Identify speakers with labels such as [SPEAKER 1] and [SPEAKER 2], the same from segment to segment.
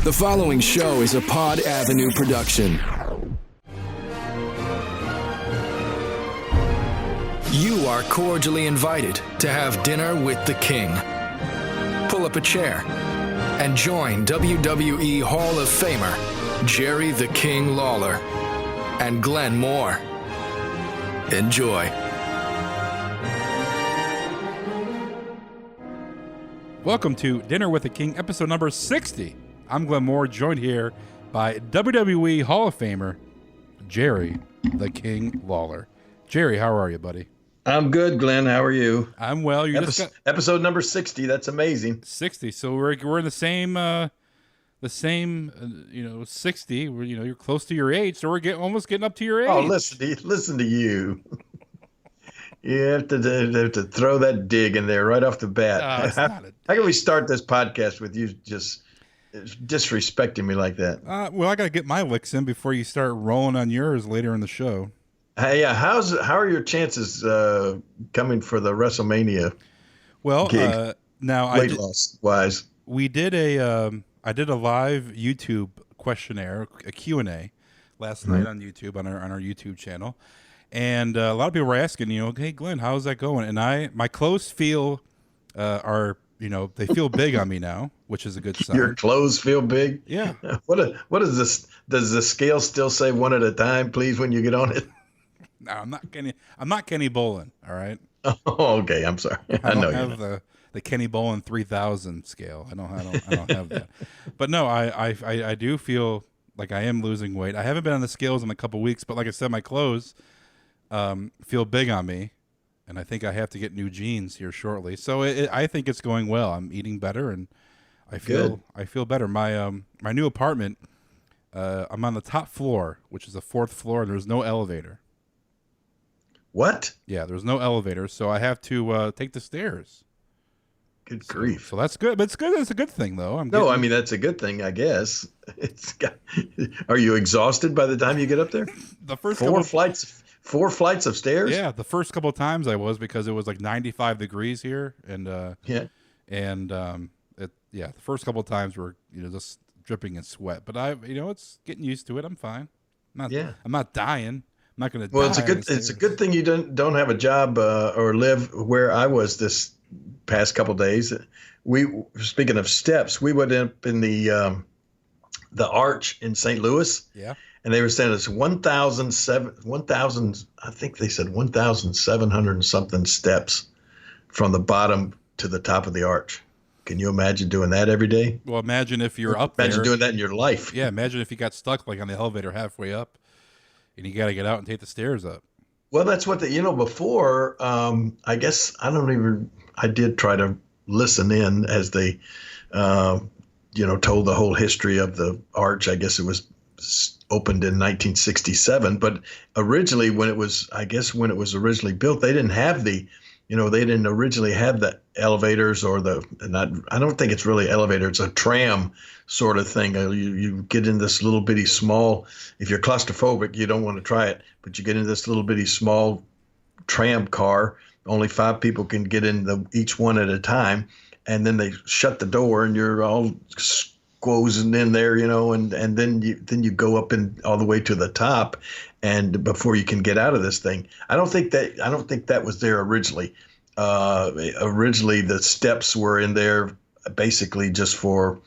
[SPEAKER 1] The following show is a Pod Avenue production. You are cordially invited to have dinner with the King. Pull up a chair and join WWE Hall of Famer Jerry the King Lawler and Glenn Moore. Enjoy.
[SPEAKER 2] Welcome to Dinner with the King, episode number 60. I'm Glenn Moore, joined here by WWE Hall of Famer Jerry the King Lawler. Jerry, how are you, buddy?
[SPEAKER 3] I'm good, Glenn. How are you?
[SPEAKER 2] I'm well. You
[SPEAKER 3] episode number 60. That's amazing.
[SPEAKER 2] 60. So we're in the same 60. You're close to your age, so we're almost getting up to your age.
[SPEAKER 3] Oh, listen to you. You have to throw that dig in there right off the bat. How can we start this podcast with you just disrespecting me like that?
[SPEAKER 2] Well, I got to get my licks in before you start rolling on yours later in the show.
[SPEAKER 3] Hey, how are your chances coming for the WrestleMania?
[SPEAKER 2] Well,
[SPEAKER 3] gig?
[SPEAKER 2] Now
[SPEAKER 3] weight loss wise,
[SPEAKER 2] I did a live YouTube questionnaire, a Q&A last night on YouTube on our YouTube channel, and a lot of people were asking, hey Glenn, how's that going? And my clothes feel they feel big on me now, which is a good sign.
[SPEAKER 3] Your clothes feel big?
[SPEAKER 2] Yeah.
[SPEAKER 3] What is this? Does the scale still say one at a time, please, when you get on it?
[SPEAKER 2] No, I'm not Kenny Bolin. All right.
[SPEAKER 3] Oh, okay. I'm sorry.
[SPEAKER 2] I don't have the Kenny Bolin 3000 scale. I don't have that. But no, I do feel like I am losing weight. I haven't been on the scales in a couple weeks, but like I said, my clothes feel big on me, and I think I have to get new jeans here shortly. So I think it's going well. I'm eating better, and I feel better. My new apartment, I'm on the top floor, which is the 4th floor, and there's no elevator.
[SPEAKER 3] What?
[SPEAKER 2] Yeah, there's no elevator, so I have to take the stairs.
[SPEAKER 3] Good grief!
[SPEAKER 2] So that's good, but it's good. It's a good thing, though.
[SPEAKER 3] I mean that's a good thing, I guess. Are you exhausted by the time you get up there?
[SPEAKER 2] The first
[SPEAKER 3] four flights of stairs.
[SPEAKER 2] Yeah, the first couple of times I was, because it was like 95 degrees here, and the first couple of times were just dripping in sweat. But it's getting used to it. I'm fine. I'm not dying. I'm not going to.
[SPEAKER 3] Well, it's a good thing you don't have a job or live where I was this past couple of days. Speaking of steps, we went up in the Arch in St. Louis.
[SPEAKER 2] Yeah. And
[SPEAKER 3] they were saying it's 1,000. I think they said 1,700 and something steps from the bottom to the top of the Arch. Can you imagine doing that every day?
[SPEAKER 2] Well, imagine if you're up there.
[SPEAKER 3] Imagine doing that in your life.
[SPEAKER 2] Yeah. Imagine if you got stuck like on the elevator halfway up, and you got to get out and take the stairs up.
[SPEAKER 3] Well, that's what before, I guess I did try to listen in as they, told the whole history of the Arch. I guess it was opened in 1967, but originally when it was originally built, they didn't have they didn't originally have the elevators I don't think it's really elevator. It's a tram sort of thing. You get in this little bitty small, if you're claustrophobic, you don't want to try it, but you get in this little bitty small tram car. Only 5 people can get in each one at a time. And then they shut the door and you're all squozen in there, and then you go up all the way to the top, and before you can get out of this thing. I don't think that was there originally. Originally the steps were in there basically just for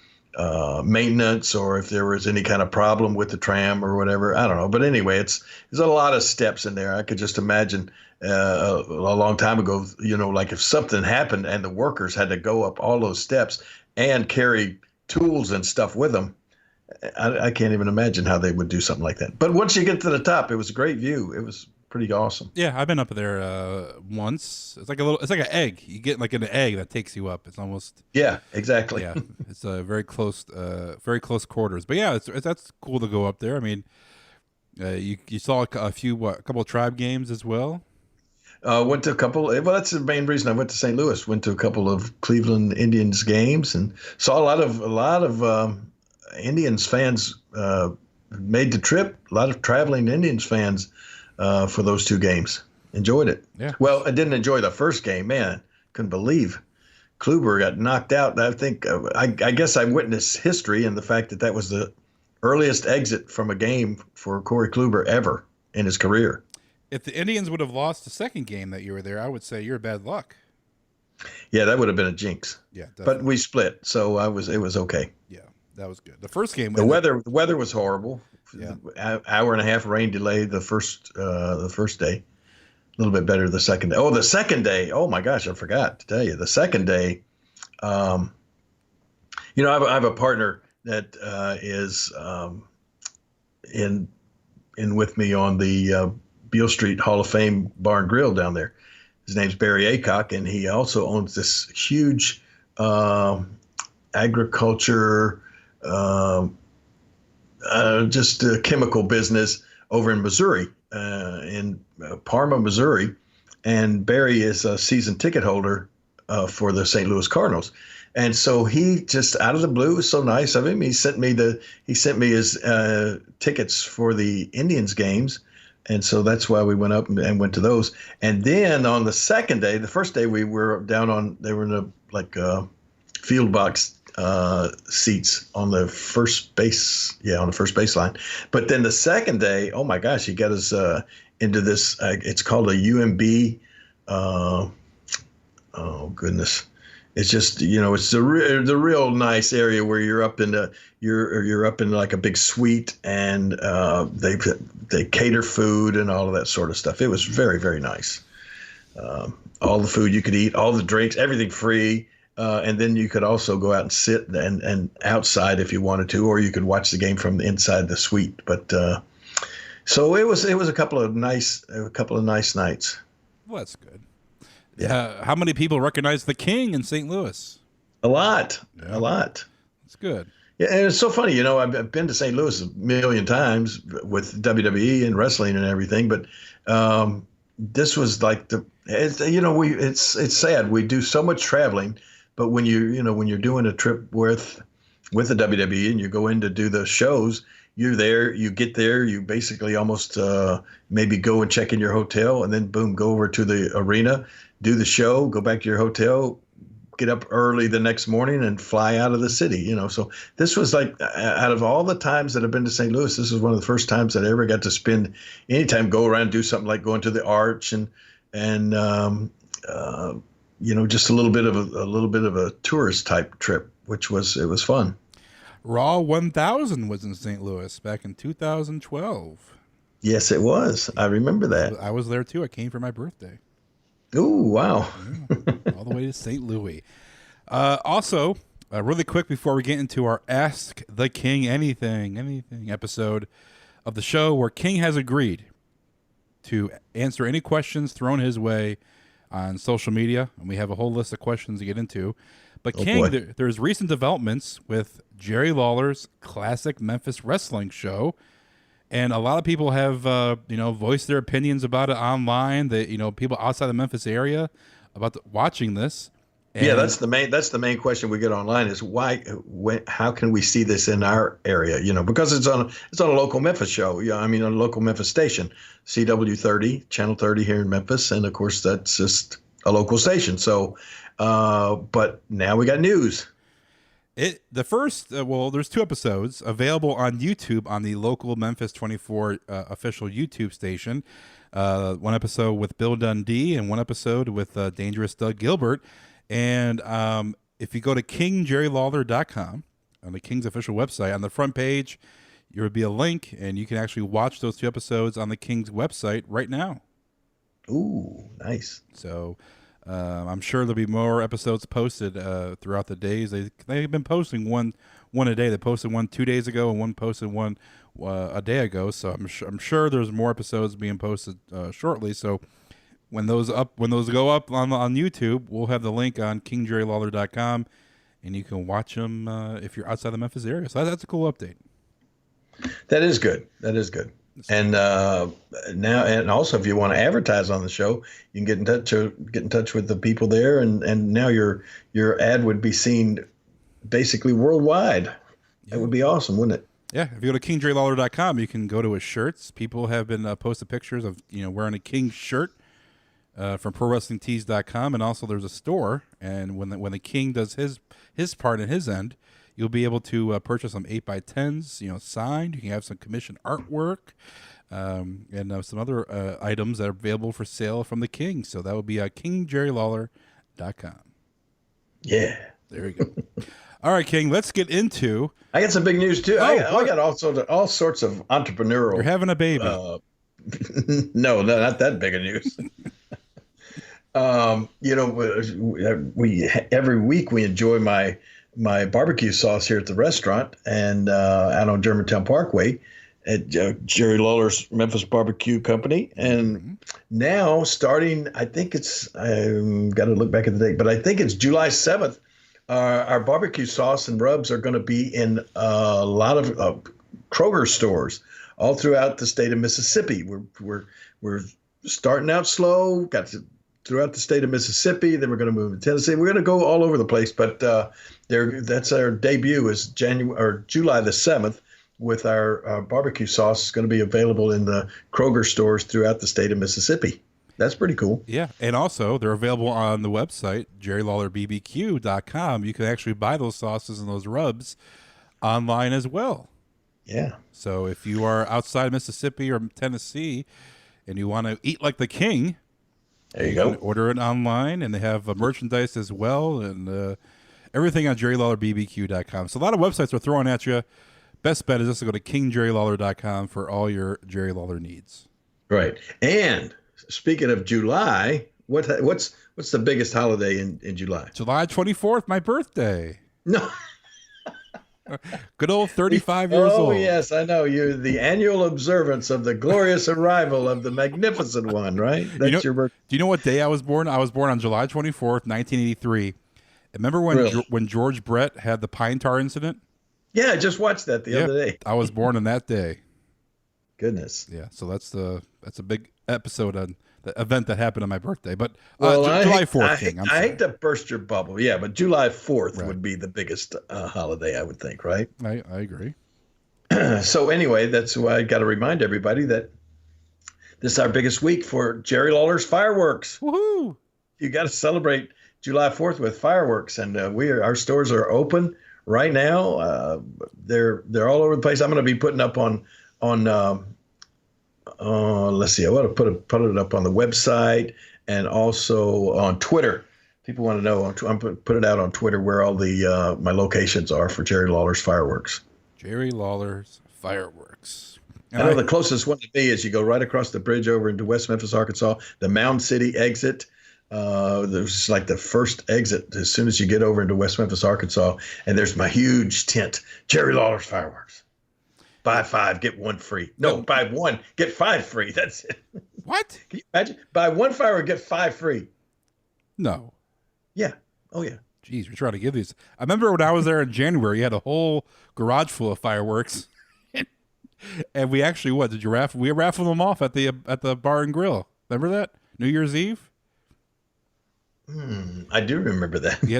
[SPEAKER 3] maintenance, or if there was any kind of problem with the tram or whatever. I don't know. But anyway, there's a lot of steps in there. I could just imagine a long time ago, like if something happened and the workers had to go up all those steps and carry tools and stuff with them. I can't even imagine how they would do something like that. But once you get to the top, it was a great view. It was pretty awesome.
[SPEAKER 2] Yeah, I've been up there once. It's like an egg. You get like an egg that takes you up. It's almost.
[SPEAKER 3] Yeah, exactly.
[SPEAKER 2] Yeah, it's very close quarters. But yeah, that's cool to go up there. I mean, you saw a couple of Tribe games as well.
[SPEAKER 3] Went to a couple. Well, that's the main reason I went to St. Louis. Went to a couple of Cleveland Indians games and saw a lot of Indians fans made the trip. A lot of traveling Indians fans for those 2 games. Enjoyed it.
[SPEAKER 2] Yeah.
[SPEAKER 3] Well, I didn't enjoy the first game. Man, couldn't believe Kluber got knocked out. I think I guess I witnessed history and the fact that that was the earliest exit from a game for Corey Kluber ever in his career.
[SPEAKER 2] If the Indians would have lost the second game that you were there, I would say you're bad luck.
[SPEAKER 3] Yeah, that would have been a jinx.
[SPEAKER 2] Yeah, definitely.
[SPEAKER 3] But we split, so it was okay.
[SPEAKER 2] Yeah, that was good. The first game,
[SPEAKER 3] the weather was horrible.
[SPEAKER 2] Yeah.
[SPEAKER 3] Hour and a half rain delay the first day. A little bit better the second day. Oh, the second day. Oh my gosh, I forgot to tell you. The second day, I have a partner that is in with me on the Beale Street Hall of Fame Bar and Grill down there. His name's Barry Aycock, and he also owns this huge agriculture, just a chemical business over in Missouri, in Parma, Missouri. And Barry is a season ticket holder for the St. Louis Cardinals. And so he just out of the blue, it was so nice of him. He sent me his tickets for the Indians games. And so that's why we went up and went to those. And then on the second day, the first day we were they were in field box seats on the first base. Yeah, on the first baseline. But then the second day, oh my gosh, he got us into this. It's called a UMB. Oh goodness. It's just, it's the real nice area where you're up in you're up in like a big suite, and they cater food and all of that sort of stuff. It was very, very nice. All the food you could eat, all the drinks, everything free. And then you could also go out and sit and outside if you wanted to, or you could watch the game from inside the suite. But so it was a couple of nice nights.
[SPEAKER 2] Well, that's good. Yeah. How many people recognize the King in St. Louis?
[SPEAKER 3] A lot.
[SPEAKER 2] Yeah.
[SPEAKER 3] A lot.
[SPEAKER 2] That's good.
[SPEAKER 3] Yeah, and it's so funny. I've been to St. Louis a million times with WWE and wrestling and everything, but this was like it's sad. We do so much traveling, but when you're doing a trip with the WWE and you go in to do the shows, you're there, you get there, you basically almost maybe go and check in your hotel, and then boom, go over to the arena, do the show, go back to your hotel, get up early the next morning and fly out of the city. So this was like, out of all the times that I've been to St. Louis, this was one of the first times that I ever got to spend any time, go around and do something like going to the Arch and just a little bit of a tourist type trip, it was fun.
[SPEAKER 2] Raw 1000 was in St. Louis back in 2012.
[SPEAKER 3] Yes, it was. I remember that.
[SPEAKER 2] I was there too. I came for my birthday.
[SPEAKER 3] Oh, wow.
[SPEAKER 2] Yeah, all the way to St. Louis. Also, really quick before we get into our Ask the King Anything episode of the show, where King has agreed to answer any questions thrown his way on social media, and we have a whole list of questions to get into. But King, there's recent developments with Jerry Lawler's classic Memphis wrestling show, and a lot of people have voiced their opinions about it online. That people outside the Memphis area about watching this. And
[SPEAKER 3] yeah, that's the main question we get online is how can we see this in our area? Because it's on a local Memphis show. Yeah, on a local Memphis station, CW30, Channel 30 here in Memphis, and of course that's just a local station. So, but now we got news.
[SPEAKER 2] There's 2 episodes available on YouTube on the local Memphis 24 official YouTube station. One episode with Bill Dundee and one episode with Dangerous Doug Gilbert. And if you go to KingJerryLawler.com, on the King's official website, on the front page, there will be a link, and you can actually watch those 2 episodes on the King's website right now.
[SPEAKER 3] Ooh, nice.
[SPEAKER 2] So I'm sure there'll be more episodes posted throughout the days. They've been posting one a day. They posted one 2 days ago, and one posted one a day ago. So I'm sure there's more episodes being posted shortly. So when those go up on YouTube, we'll have the link on KingJerryLawler.com, and you can watch them if you're outside the Memphis area. So that's a cool update.
[SPEAKER 3] That is good. And now, and also, if you want to advertise on the show, you can get in touch with the people there, and now your ad would be seen basically worldwide. Yeah. That would be awesome, wouldn't it?
[SPEAKER 2] Yeah. If you go to KingJerryLawler.com, you can go to his shirts. People have been posted pictures of wearing a King shirt. from ProWrestlingTees.com, and also there's a store. And when the King does his part in his end, you'll be able to purchase some 8x10s, signed. You can have some commissioned artwork, and some other items that are available for sale from the King. So that would be KingJerryLawler.com.
[SPEAKER 3] Yeah.
[SPEAKER 2] There you go. All right, King, let's get into...
[SPEAKER 3] I got some big news, too. I got all sorts of entrepreneurial...
[SPEAKER 2] You're having a baby.
[SPEAKER 3] No, not that big of news. We every week we enjoy my barbecue sauce here at the restaurant and out on Germantown Parkway at Jerry Lawler's Memphis Barbecue Company. And now starting, I think it's, I've got to look back at the date, but I think it's July 7th. Our barbecue sauce and rubs are going to be in a lot of Kroger stores all throughout the state of Mississippi. We're starting out slow, throughout the state of Mississippi. Then we're going to move to Tennessee. We're going to go all over the place. But that's our debut is July the 7th with our barbecue sauce. It's going to be available in the Kroger stores throughout the state of Mississippi. That's pretty cool.
[SPEAKER 2] Yeah, and also they're available on the website, JerryLawlerBBQ.com. You can actually buy those sauces and those rubs online as well.
[SPEAKER 3] Yeah.
[SPEAKER 2] So if you are outside Mississippi or Tennessee and you want to eat like the King,
[SPEAKER 3] there you go.
[SPEAKER 2] Can order it online, and they have merchandise as well, and everything on JerryLawlerBBQ.com. So a lot of websites are throwing at you. Best bet is just to go to KingJerryLawler.com for all your Jerry Lawler needs.
[SPEAKER 3] Right. And speaking of July, what's the biggest holiday in July?
[SPEAKER 2] July 24th, my birthday.
[SPEAKER 3] No.
[SPEAKER 2] Good old 35 years old.
[SPEAKER 3] Oh, yes, I know. You're the annual observance of the glorious arrival of the magnificent one, right? That's your birthday.
[SPEAKER 2] Do you know what day I was born? I was born on July 24th, 1983. Remember when George Brett had the pine tar incident?
[SPEAKER 3] Yeah, I just watched that the other day.
[SPEAKER 2] I was born on that day.
[SPEAKER 3] Goodness.
[SPEAKER 2] Yeah, so that's a big episode on the event that happened on my birthday. But
[SPEAKER 3] July
[SPEAKER 2] 4th, King.
[SPEAKER 3] I hate to burst your bubble. Yeah, but July 4th would be the biggest holiday, I would think, right?
[SPEAKER 2] I agree.
[SPEAKER 3] So anyway, that's why I got to remind everybody that this is our biggest week for Jerry Lawler's fireworks.
[SPEAKER 2] Woohoo!
[SPEAKER 3] You got to celebrate July 4th with fireworks, and our stores are open right now. They're all over the place. I'm going to be putting up on let's see. I want to put it up on the website and also on Twitter. People want to know. I'm put it out on Twitter where all the my locations are for Jerry Lawler's fireworks.
[SPEAKER 2] Jerry Lawler's fireworks.
[SPEAKER 3] I know the closest one to me is you go right across the bridge over into West Memphis, Arkansas, the Mound City exit. There's like the first exit as soon as you get over into West Memphis, Arkansas, and there's my huge tent, Jerry Lawler's fireworks. Buy 5, get 1 free. No, buy 1, get 5 free. That's it.
[SPEAKER 2] What?
[SPEAKER 3] Can you imagine? Buy 1 firework, get 5 free.
[SPEAKER 2] No.
[SPEAKER 3] Yeah. Oh, yeah.
[SPEAKER 2] Jeez, you're trying to give these. I remember when I was there in January, you had a whole garage full of fireworks. And we actually, did you raffle? We raffled them off at the bar and grill. Remember that? New Year's Eve?
[SPEAKER 3] I do remember that.
[SPEAKER 2] We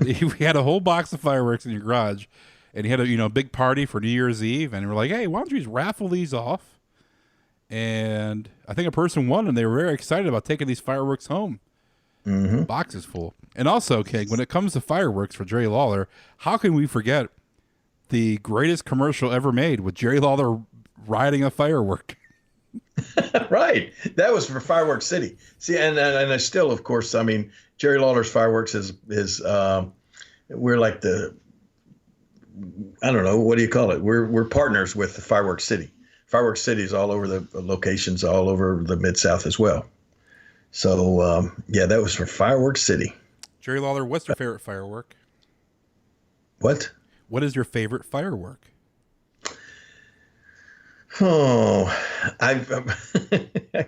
[SPEAKER 2] had a whole box of fireworks in your garage. And he had a big party for New Year's Eve, and we're like, hey, why don't you just raffle these off? And I think a person won, and they were very excited about taking these fireworks home. Mm-hmm. Boxes full. And also, King, when it comes to fireworks for Jerry Lawler, how can we forget the greatest commercial ever made with Jerry Lawler riding a firework?
[SPEAKER 3] Right. That was for Fireworks City. See, and I still, of course, I mean, Jerry Lawler's fireworks is we're like I don't know, what do you call it? We're partners with the Fireworks City. Fireworks City is all over the locations, all over the Mid-South as well. So, that was for Fireworks City.
[SPEAKER 2] Jerry Lawler, what's your favorite firework?
[SPEAKER 3] What?
[SPEAKER 2] What is your favorite firework?
[SPEAKER 3] Oh, I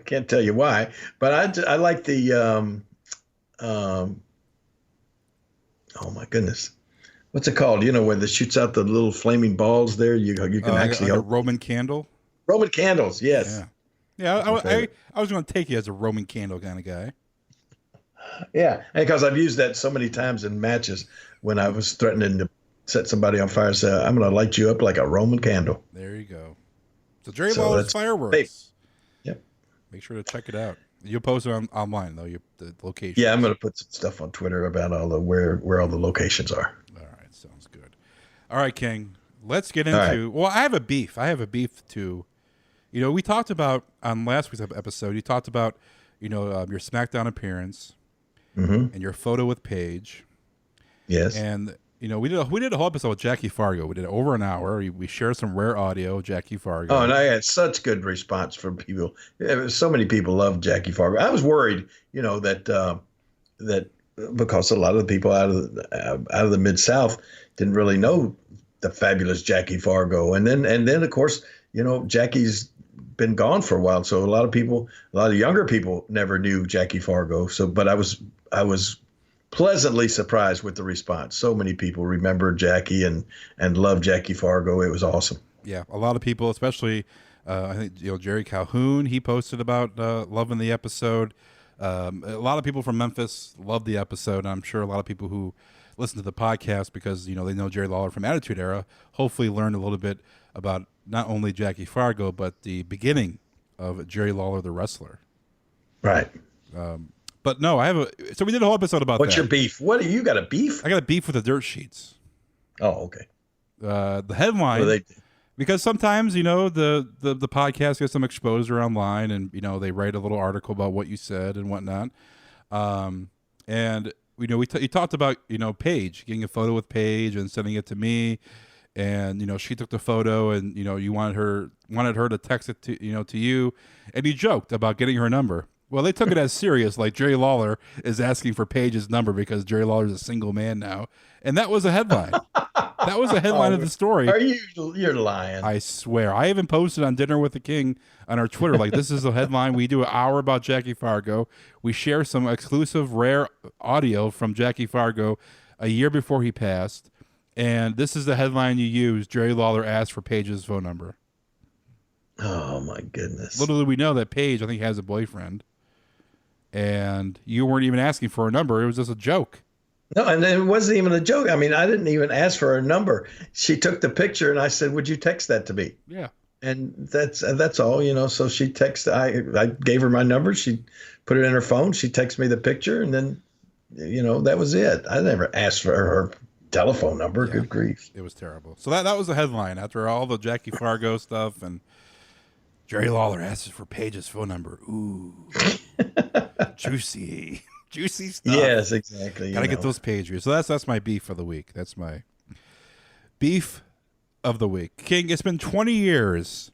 [SPEAKER 3] can't tell you why, but I like the, oh my goodness. What's it called? When it shoots out the little flaming balls there, you can actually
[SPEAKER 2] like a Roman candle.
[SPEAKER 3] Roman candles, yes.
[SPEAKER 2] Yeah. I was going to take you as a Roman candle kind of guy.
[SPEAKER 3] Yeah, because I've used that so many times in matches when I was threatening to set somebody on fire. Say, I'm going to light you up like a Roman candle.
[SPEAKER 2] There you go. So Jerry Lawler's fireworks.
[SPEAKER 3] Yep.
[SPEAKER 2] Make sure to check it out. You'll post it online though. The location.
[SPEAKER 3] Yeah, I'm going to put some stuff on Twitter about all the where all the locations are.
[SPEAKER 2] All right, sounds good. All right, King. Let's get
[SPEAKER 3] All
[SPEAKER 2] into. Well, I have a beef. too. We talked about on last week's episode. You talked about, your SmackDown appearance and your photo with Paige.
[SPEAKER 3] Yes.
[SPEAKER 2] And we did a whole episode with Jackie Fargo. We did over an hour. We shared some rare audio of Jackie Fargo.
[SPEAKER 3] Oh, and I had such good response from people. So many people love Jackie Fargo. I was worried, that because a lot of the people out of the Mid-South didn't really know the fabulous Jackie Fargo, and then of course, Jackie's been gone for a while, so a lot of younger people never knew Jackie Fargo. So, but I was pleasantly surprised with the response. So many people remember Jackie and love Jackie Fargo. It was awesome.
[SPEAKER 2] Yeah, a lot of people, especially I think Jerry Calhoun, he posted about loving the episode. A lot of people from Memphis loved the episode. And I'm sure a lot of people who listen to the podcast because they know Jerry Lawler from Attitude Era hopefully learned a little bit about not only Jackie Fargo but the beginning of Jerry Lawler the wrestler.
[SPEAKER 3] Right.
[SPEAKER 2] But no, so we did a whole episode about
[SPEAKER 3] What's
[SPEAKER 2] that.
[SPEAKER 3] your beef? You got a beef?
[SPEAKER 2] I got a beef with the dirt sheets.
[SPEAKER 3] Oh, okay.
[SPEAKER 2] The headline, because sometimes, the podcast gets some exposure online and, they write a little article about what you said and whatnot. And, you talked about, Paige, getting a photo with Paige and sending it to me. And, she took the photo and, you wanted her to text it to you. And you joked about getting her number. Well, they took it as serious, like Jerry Lawler is asking for Paige's number because Jerry Lawler is a single man now. And that was a headline. That was a headline of the story.
[SPEAKER 3] You're lying.
[SPEAKER 2] I swear. I even posted on Dinner with the King on our Twitter, like, this is the headline. We do an hour about Jackie Fargo. We share some exclusive, rare audio from Jackie Fargo a year before he passed. And this is the headline you use. Jerry Lawler asked for Paige's phone number.
[SPEAKER 3] Oh, my goodness.
[SPEAKER 2] Little did we know that Paige, I think, has a boyfriend. And you weren't even asking for a number. It was just a joke.
[SPEAKER 3] No, and it wasn't even a joke. I mean, I didn't even ask for her number. She took the picture, and I said, "Would you text that to me?"
[SPEAKER 2] Yeah.
[SPEAKER 3] And that's all, So she texted. I gave her my number. She put it in her phone. She texted me the picture, and then, that was it. I never asked for her telephone number. Yeah. Good grief.
[SPEAKER 2] It was terrible. So that was the headline after all the Jackie Fargo stuff, and Jerry Lawler asks for Paige's phone number. Ooh. Juicy stuff.
[SPEAKER 3] Yes, exactly.
[SPEAKER 2] Gotta get those Pages. So that's my beef of the week. That's my beef of the week. King, it's been 20 years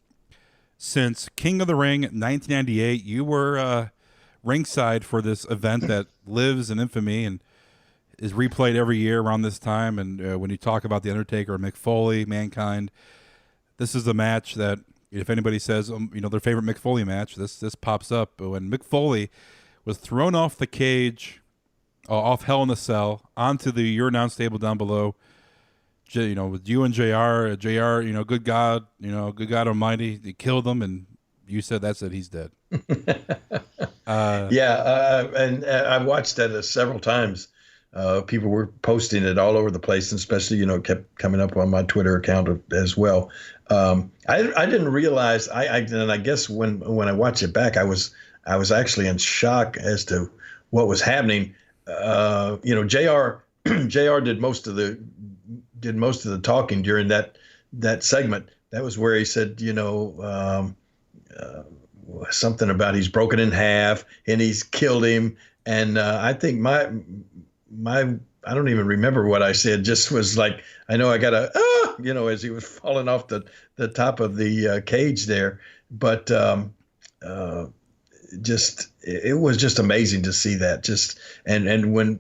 [SPEAKER 2] since King of the Ring 1998. You were ringside for this event that lives in infamy and is replayed every year around this time. And when you talk about The Undertaker or Mick Foley, Mankind, this is a match that if anybody says their favorite Mick Foley match, this pops up. But when Mick Foley was thrown off the cage, off Hell in a Cell, onto the Your Announce table down below, with you and JR, good God Almighty, he killed him, and you said that's it, he's dead.
[SPEAKER 3] And I watched that several times. People were posting it all over the place, and especially, kept coming up on my Twitter account as well. I didn't realize, and I guess when I watched it back, I was actually in shock as to what was happening. JR did most of the talking during that segment. That was where he said, something about he's broken in half and he's killed him. And I think my I don't even remember what I said. Just was like, I know I got as he was falling off the top of the cage there. But it was just amazing to see that. And when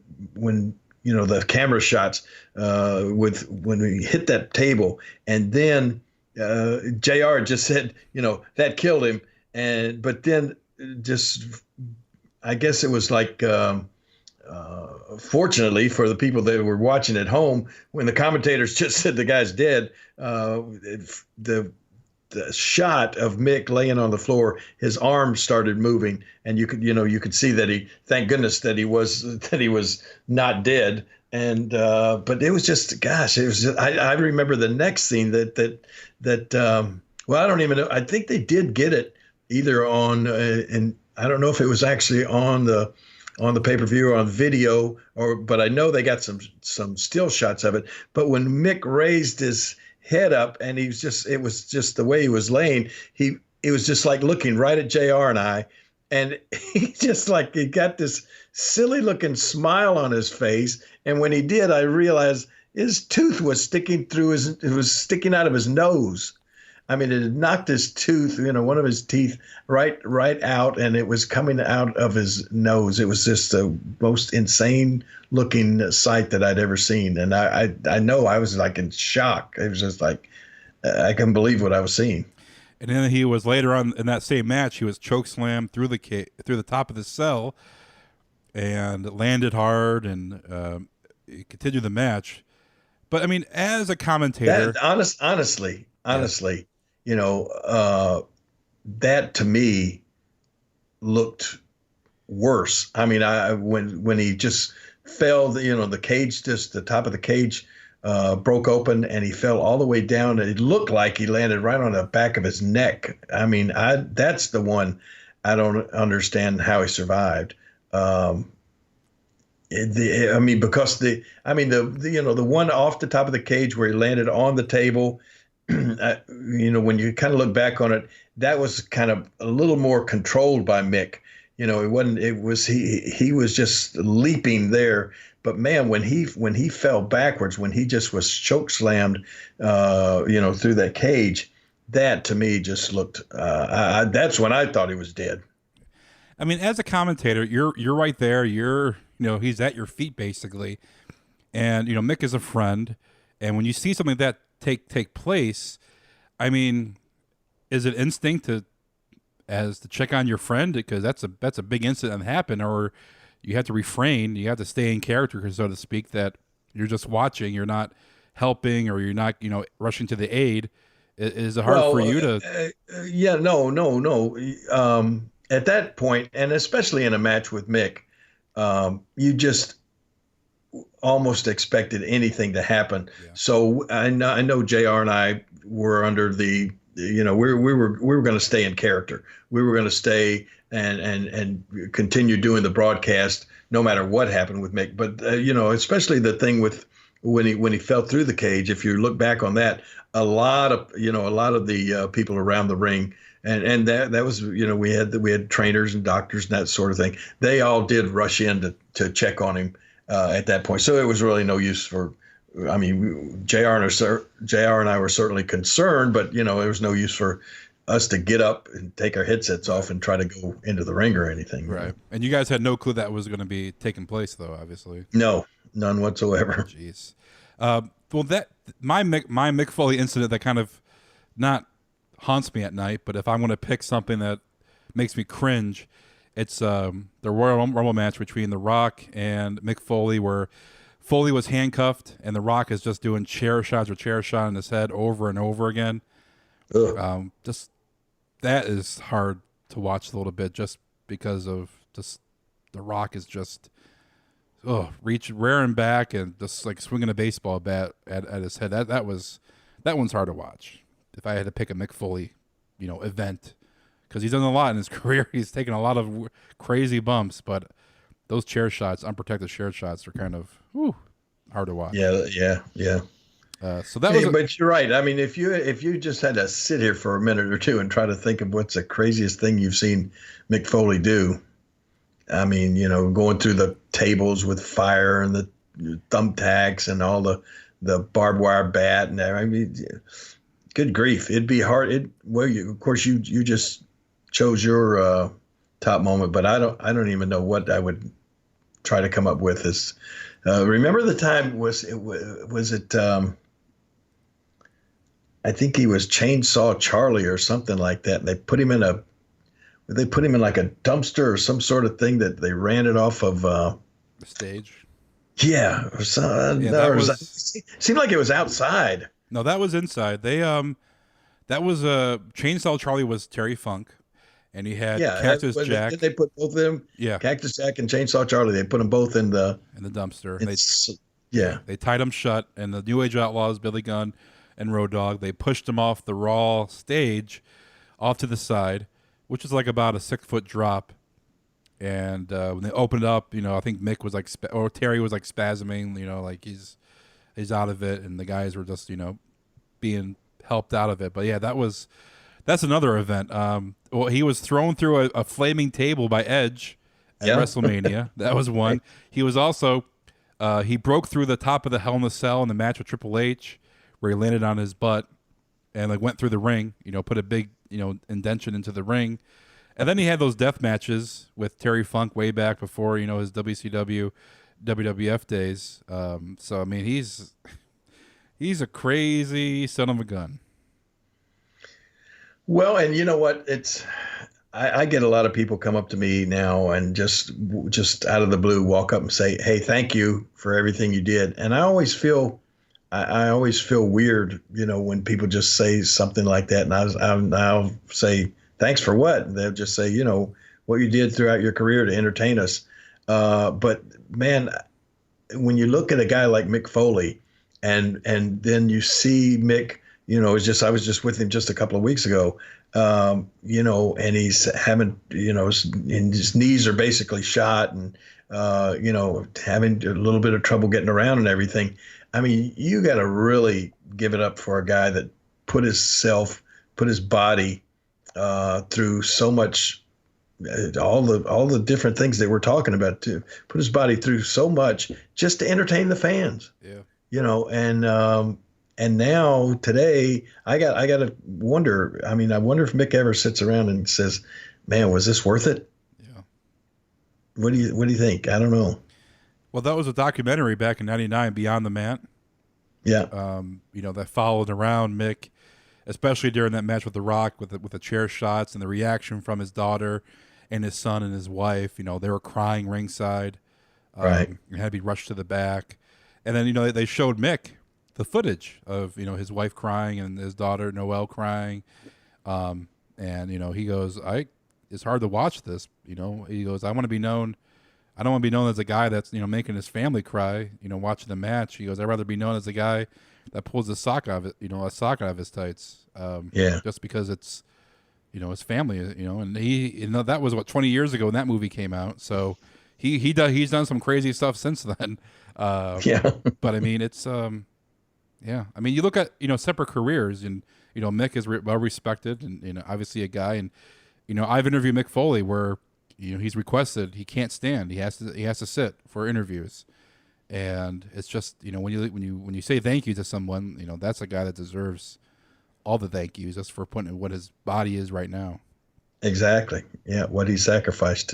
[SPEAKER 3] the camera shots when we hit that table, and then JR just said, that killed him. But then I guess it was like, fortunately for the people that were watching at home, when the commentators just said the guy's dead, the shot of Mick laying on the floor, his arms started moving, and you could see that thank goodness that he was not dead. And but it was just, gosh, it was just, I remember the next scene that well, I don't even know. I think they did get it either on and I don't know if it was actually on the pay-per-view or on video, but I know they got some still shots of it. But when Mick raised his head up and it was just the way he was laying, it was just like looking right at JR and I, and he got this silly looking smile on his face. And when he did, I realized his tooth was sticking out of his nose. I mean, it had knocked his tooth, one of his teeth right out, and it was coming out of his nose. It was just the most insane looking sight that I'd ever seen. And I know I was like in shock. It was just like, I couldn't believe what I was seeing.
[SPEAKER 2] And then he was later on in that same match, he was chokeslammed through the top of the cell and landed hard, and he continued the match. But I mean, as a commentator,
[SPEAKER 3] honestly, that to me looked worse. I mean, when he just fell, the cage, just the top of the cage broke open, and he fell all the way down. And it looked like he landed right on the back of his neck. I mean, that's the one I don't understand how he survived. Because the one off the top of the cage where he landed on the table, when you kind of look back on it, that was kind of a little more controlled by Mick. He was just leaping there. But man, when he fell backwards, when he just was choke slammed, through that cage, that to me just looked. That's when I thought he was dead.
[SPEAKER 2] I mean, as a commentator, you're right there. He's at your feet basically, and Mick is a friend, and when you see something like that take place, I mean, is it instinct to check on your friend, because that's a big incident that happened, or you have to refrain, you have to stay in character, so to speak, that you're just watching, you're not helping, or you're not rushing to the aid? Is it hard for you to?
[SPEAKER 3] No. At that point, and especially in a match with Mick, you just almost expected anything to happen. Yeah. So I know JR and I were under the, we were going to stay in character. We were going to stay and continue doing the broadcast no matter what happened with Mick. But especially the thing with when he fell through the cage. If you look back on that, a lot of the people around the ring. And that was, we had trainers and doctors and that sort of thing. They all did rush in to check on him at that point. So it was really no use for. I mean, JR and I were certainly concerned, but there was no use for us to get up and take our headsets off and try to go into the ring or anything.
[SPEAKER 2] Right. And you guys had no clue that was going to be taking place, though. Obviously.
[SPEAKER 3] No, none whatsoever.
[SPEAKER 2] Jeez. Well, my Mick Foley incident that kind of not haunts me at night, but if I'm going to pick something that makes me cringe, it's the Royal Rumble match between The Rock and Mick Foley, where Foley was handcuffed and The Rock is just doing chair shots in his head over and over again. Just that is hard to watch a little bit, just because of just The Rock is just rearing back and just like swinging a baseball bat at his head. That one's hard to watch. If I had to pick a Mick Foley, event, because he's done a lot in his career. He's taken a lot of crazy bumps, but those chair shots, unprotected chair shots, are kind of hard to watch.
[SPEAKER 3] Yeah.
[SPEAKER 2] So that was.
[SPEAKER 3] But you're right. I mean, if you just had to sit here for a minute or two and try to think of what's the craziest thing you've seen Mick Foley do, I mean, going through the tables with fire and the thumbtacks and all the barbed wire bat and I mean. Good grief! It'd be hard. Of course, you just chose your top moment, but I don't even know what I would try to come up with. Remember the time was it? I think he was Chainsaw Charlie or something like that. And they put him in like a dumpster or some sort of thing that they ran it off of
[SPEAKER 2] the stage.
[SPEAKER 3] Yeah, or seemed like it was outside.
[SPEAKER 2] No, that was inside. They that was Chainsaw Charlie was Terry Funk, and he had Cactus Jack.
[SPEAKER 3] They put both of them.
[SPEAKER 2] Yeah,
[SPEAKER 3] Cactus Jack and Chainsaw Charlie. They put them both in the
[SPEAKER 2] dumpster. They tied them shut. And the New Age Outlaws, Billy Gunn and Road Dogg, they pushed them off the Raw stage, off to the side, which is like about a 6-foot drop. And when they opened up, I think Mick was like, or Terry was like spasming, like he's out of it, and the guys were just, being helped out of it. But yeah, that's another event. Well, he was thrown through a flaming table by Edge at WrestleMania. That was one. He was also he broke through the top of the Hell in a Cell in the match with Triple H, where he landed on his butt and like went through the ring. Put a big indention into the ring. And then he had those death matches with Terry Funk way back before, his WCW, WWF days. So I mean, he's a crazy son of a gun.
[SPEAKER 3] Well, and you know what? I get a lot of people come up to me now and just out of the blue walk up and say, "Hey, thank you for everything you did." And I always feel weird, when people just say something like that. And I'll say, "Thanks for what?" And they'll just say, what you did throughout your career to entertain us. But man, when you look at a guy like Mick Foley, and then you see Mick, I was just with him just a couple of weeks ago, and he's having, and his knees are basically shot, and having a little bit of trouble getting around and everything. I mean, you got to really give it up for a guy that put his body through so much, all the different things that we're talking about, to put his body through so much just to entertain the fans.
[SPEAKER 2] Yeah.
[SPEAKER 3] And now today I got to wonder. I mean, I wonder if Mick ever sits around and says, "Man, was this worth it?"
[SPEAKER 2] Yeah.
[SPEAKER 3] What do you think? I don't know.
[SPEAKER 2] Well, that was a documentary back in '99, Beyond the Mat.
[SPEAKER 3] Yeah.
[SPEAKER 2] That followed around Mick, especially during that match with The Rock, with the chair shots and the reaction from his daughter and his son and his wife. They were crying ringside.
[SPEAKER 3] Right.
[SPEAKER 2] And had to be rushed to the back. And then, they showed Mick the footage of, his wife crying and his daughter Noelle crying. And, he goes, it's hard to watch this. He goes, I don't want to be known as a guy that's, making his family cry, watching the match. He goes, I'd rather be known as a guy that pulls a sock out of it, a sock out of his tights. Just because it's, his family, and that was 20 years ago when that movie came out. So he's done some crazy stuff since then. But I mean, it's, I mean, you look at, separate careers, and, Mick is well respected, and, obviously a guy, and, I've interviewed Mick Foley where, he's requested, he can't stand, he has to sit for interviews. And it's just, when you say thank you to someone, that's a guy that deserves all the thank yous just for putting what his body is right now.
[SPEAKER 3] Exactly. Yeah. What he sacrificed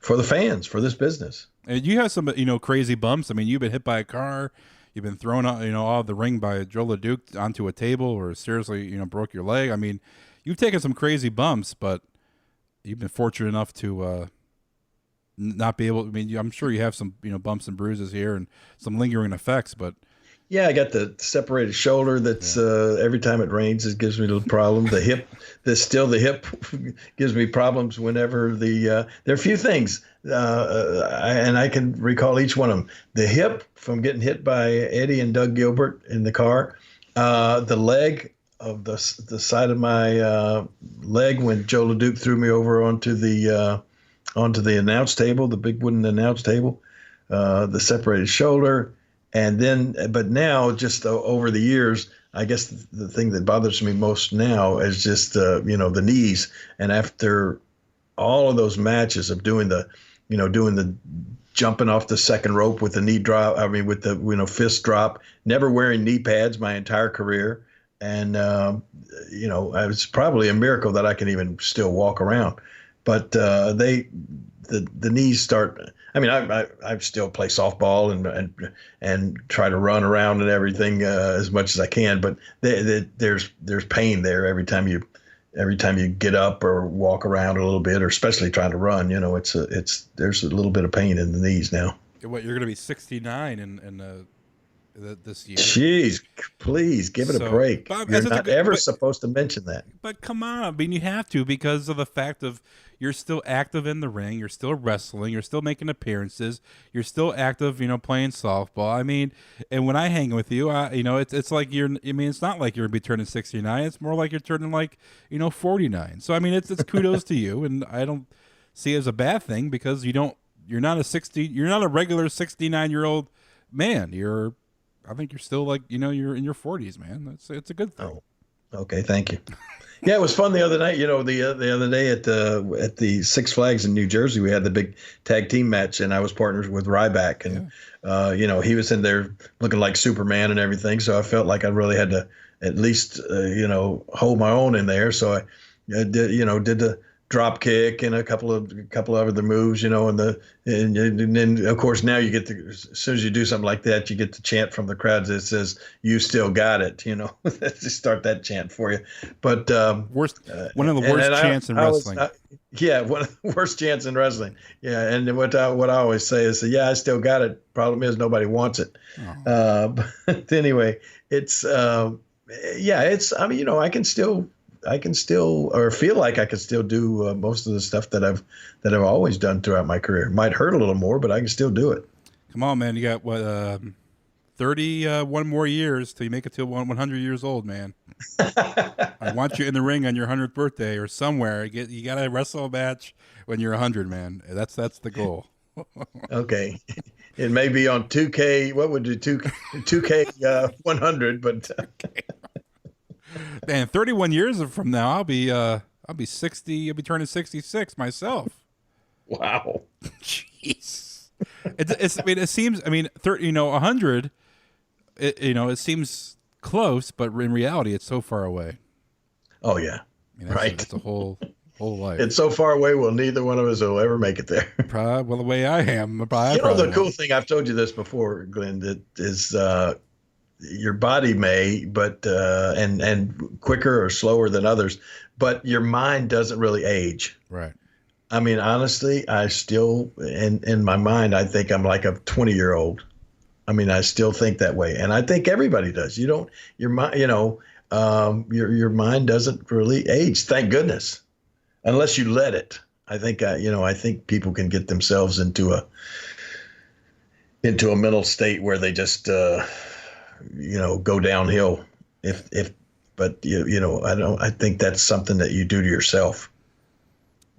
[SPEAKER 3] for the fans, for this business.
[SPEAKER 2] And you have some, crazy bumps. I mean, you've been hit by a car, you've been thrown out, out of the ring by Joe LeDuc onto a table, or seriously, broke your leg. I mean, you've taken some crazy bumps, but you've been fortunate enough to not be able. I mean, I'm sure you have some, bumps and bruises here and some lingering effects, but.
[SPEAKER 3] Yeah, I got the separated shoulder. That's every time it rains, it gives me a little problem. The hip, the hip gives me problems whenever there are a few things, and I can recall each one of them. The hip from getting hit by Eddie and Doug Gilbert in the car. The leg of the side of my leg when Joe LeDuc threw me over onto the announce table, the big wooden announce table. The separated shoulder. And then, but now, just over the years, I guess the thing that bothers me most now is just, the knees. And after all of those matches of doing the jumping off the second rope with the knee drop, with the, fist drop, never wearing knee pads my entire career. And, it's probably a miracle that I can even still walk around. But the knees start. I mean, I still play softball and try to run around and everything as much as I can, but there's pain there every time you get up or walk around a little bit, or especially trying to run. There's a little bit of pain in the knees now.
[SPEAKER 2] What, you're going to be 69 in this year?
[SPEAKER 3] Jeez, please give it a break. Bob, you're not ever supposed to mention that.
[SPEAKER 2] But come on, I mean, you have to, because of the fact of you're still active in the ring, you're still wrestling, you're still making appearances, you're still active, playing softball. I mean, and when I hang with you, it's like it's not like you're gonna be turning 69. It's more like you're turning 49. So I mean, it's kudos to you, and I don't see as a bad thing because you're not a regular 69-year-old man. I think you're still like, you're in your 40s, man. It's a good thing.
[SPEAKER 3] Oh, okay. Thank you. Yeah, it was fun the other night. The other day at the Six Flags in New Jersey, we had the big tag team match, and I was partners with Ryback, and he was in there looking like Superman and everything. So I felt like I really had to at least hold my own in there. So I did the drop kick and a couple of other moves, and then of course now you get as soon as you do something like that, you get the chant from the crowd that says "You still got it," Just start that chant for you. But
[SPEAKER 2] one of the worst chants in wrestling.
[SPEAKER 3] One of the worst chants in wrestling. Yeah, and what I always say is, I still got it. Problem is nobody wants it. But anyway, it's I can still or feel like I can still do most of the stuff that I've always done throughout my career. Might hurt a little more, but I can still do it.
[SPEAKER 2] Come on, man. You got what 31 more years till you make it to 100 years old, man. I want you in the ring on your 100th birthday or somewhere. You got to wrestle a match when you're 100, man. That's the goal.
[SPEAKER 3] Okay. It may be on 2K. What would do 2K 100, but
[SPEAKER 2] man, 31 years from now, I'll be 60. I'll be turning 66 myself.
[SPEAKER 3] Wow.
[SPEAKER 2] Jeez. It seems. 100. It seems close, but in reality, it's so far away.
[SPEAKER 3] Oh yeah. Right.
[SPEAKER 2] It's a whole life.
[SPEAKER 3] It's so far away. Well, neither one of us will ever make it there.
[SPEAKER 2] Probably, the way I am.
[SPEAKER 3] The cool thing, I've told you this before, Glenn, that is. Your body may, but and quicker or slower than others, but your mind doesn't really age.
[SPEAKER 2] Right.
[SPEAKER 3] I mean, honestly, I still in my mind, I think I'm like a 20-year-old. I mean, I still think that way, and I think everybody does. Your mind, your mind doesn't really age. Thank goodness, unless you let it. I think I think people can get themselves into a mental state where they just go downhill but I think that's something that you do to yourself.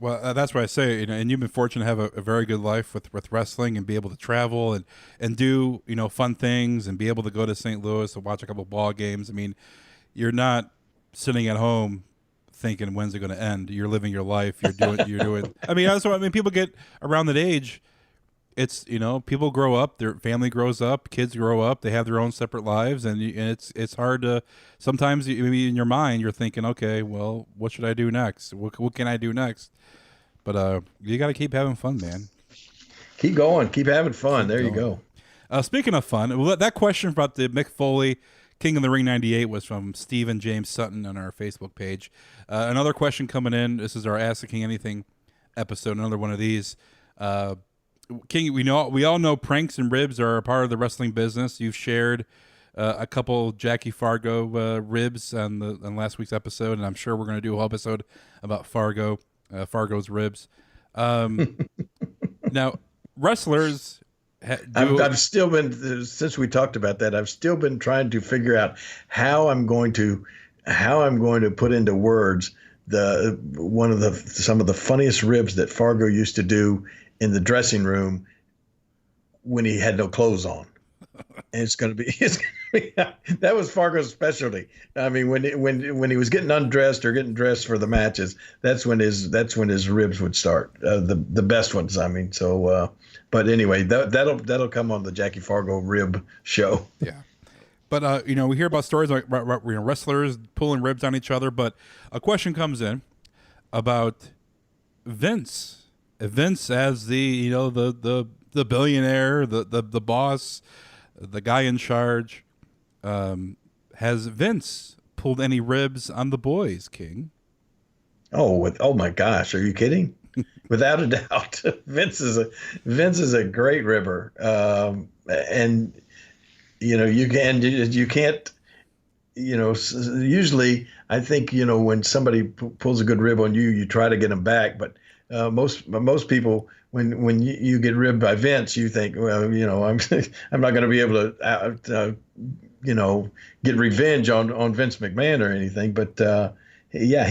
[SPEAKER 2] Well, that's what I say, and you've been fortunate to have a very good life with wrestling and be able to travel and do, fun things and be able to go to St. Louis to watch a couple of ball games. I mean, you're not sitting at home thinking, when's it going to end? You're living your life. You're doing, I mean, people get around that age. It's, people grow up, their family grows up, kids grow up, they have their own separate lives, and it's hard to, sometimes maybe in your mind you're thinking, okay, well, what should I do next? What can I do next? But you got to keep having fun, man.
[SPEAKER 3] Keep going, keep having fun. There you go.
[SPEAKER 2] Speaking of fun, that question about the Mick Foley King of the Ring 98 was from Stephen James Sutton on our Facebook page. Another question coming in. This is our Ask the King Anything episode, another one of these. King, we all know pranks and ribs are a part of the wrestling business. You've shared a couple Jackie Fargo ribs on last week's episode, and I'm sure we're going to do a whole episode about Fargo's ribs. Now, wrestlers.
[SPEAKER 3] I've still been, since we talked about that, I've still been trying to figure out how I'm going to put into words some of the funniest ribs that Fargo used to do in the dressing room when he had no clothes on. And it's going to be that was Fargo's specialty. I mean, when he was getting undressed or getting dressed for the matches, that's when his ribs would start. The best ones. I mean, so but anyway, that'll come on the Jackie Fargo rib show.
[SPEAKER 2] Yeah. But we hear about stories like wrestlers pulling ribs on each other, but a question comes in about Vince. Vince as the the billionaire, the boss, the guy in charge. Has Vince pulled any ribs on the boys, King?
[SPEAKER 3] Oh my gosh, are you kidding? Without a doubt, Vince is a great ribber, and you can't. Usually I think when somebody pulls a good rib on you, you try to get them back, but most people, when you get ribbed by Vince, you think, well, I'm not going to be able to get revenge on Vince McMahon or anything. But yeah,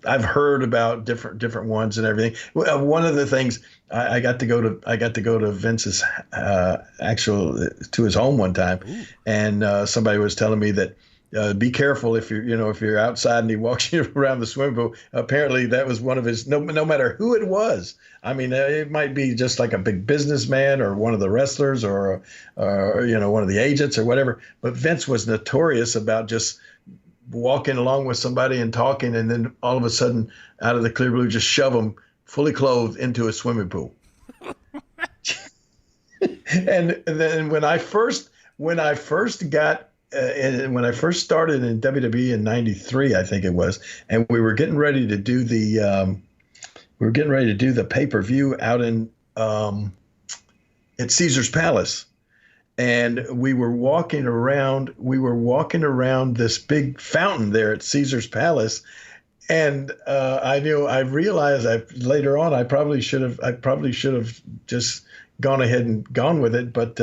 [SPEAKER 3] I've heard about different ones and everything. One of the things I got to go to Vince's to his home one time. Ooh. And somebody was telling me that be careful if you're outside and he walks you around the swimming pool. Apparently that was one of his, no matter who it was. I mean, it might be just like a big businessman or one of the wrestlers or one of the agents or whatever. But Vince was notorious about just walking along with somebody and talking, and then all of a sudden, out of the clear blue, just shove them fully clothed into a swimming pool. And then when I first started in WWE in '93, I think it was, and we were getting ready to do the pay-per-view out in at Caesar's Palace. And we were walking around this big fountain there at Caesar's Palace. And I realized later on I probably should have just gone ahead and gone with it. But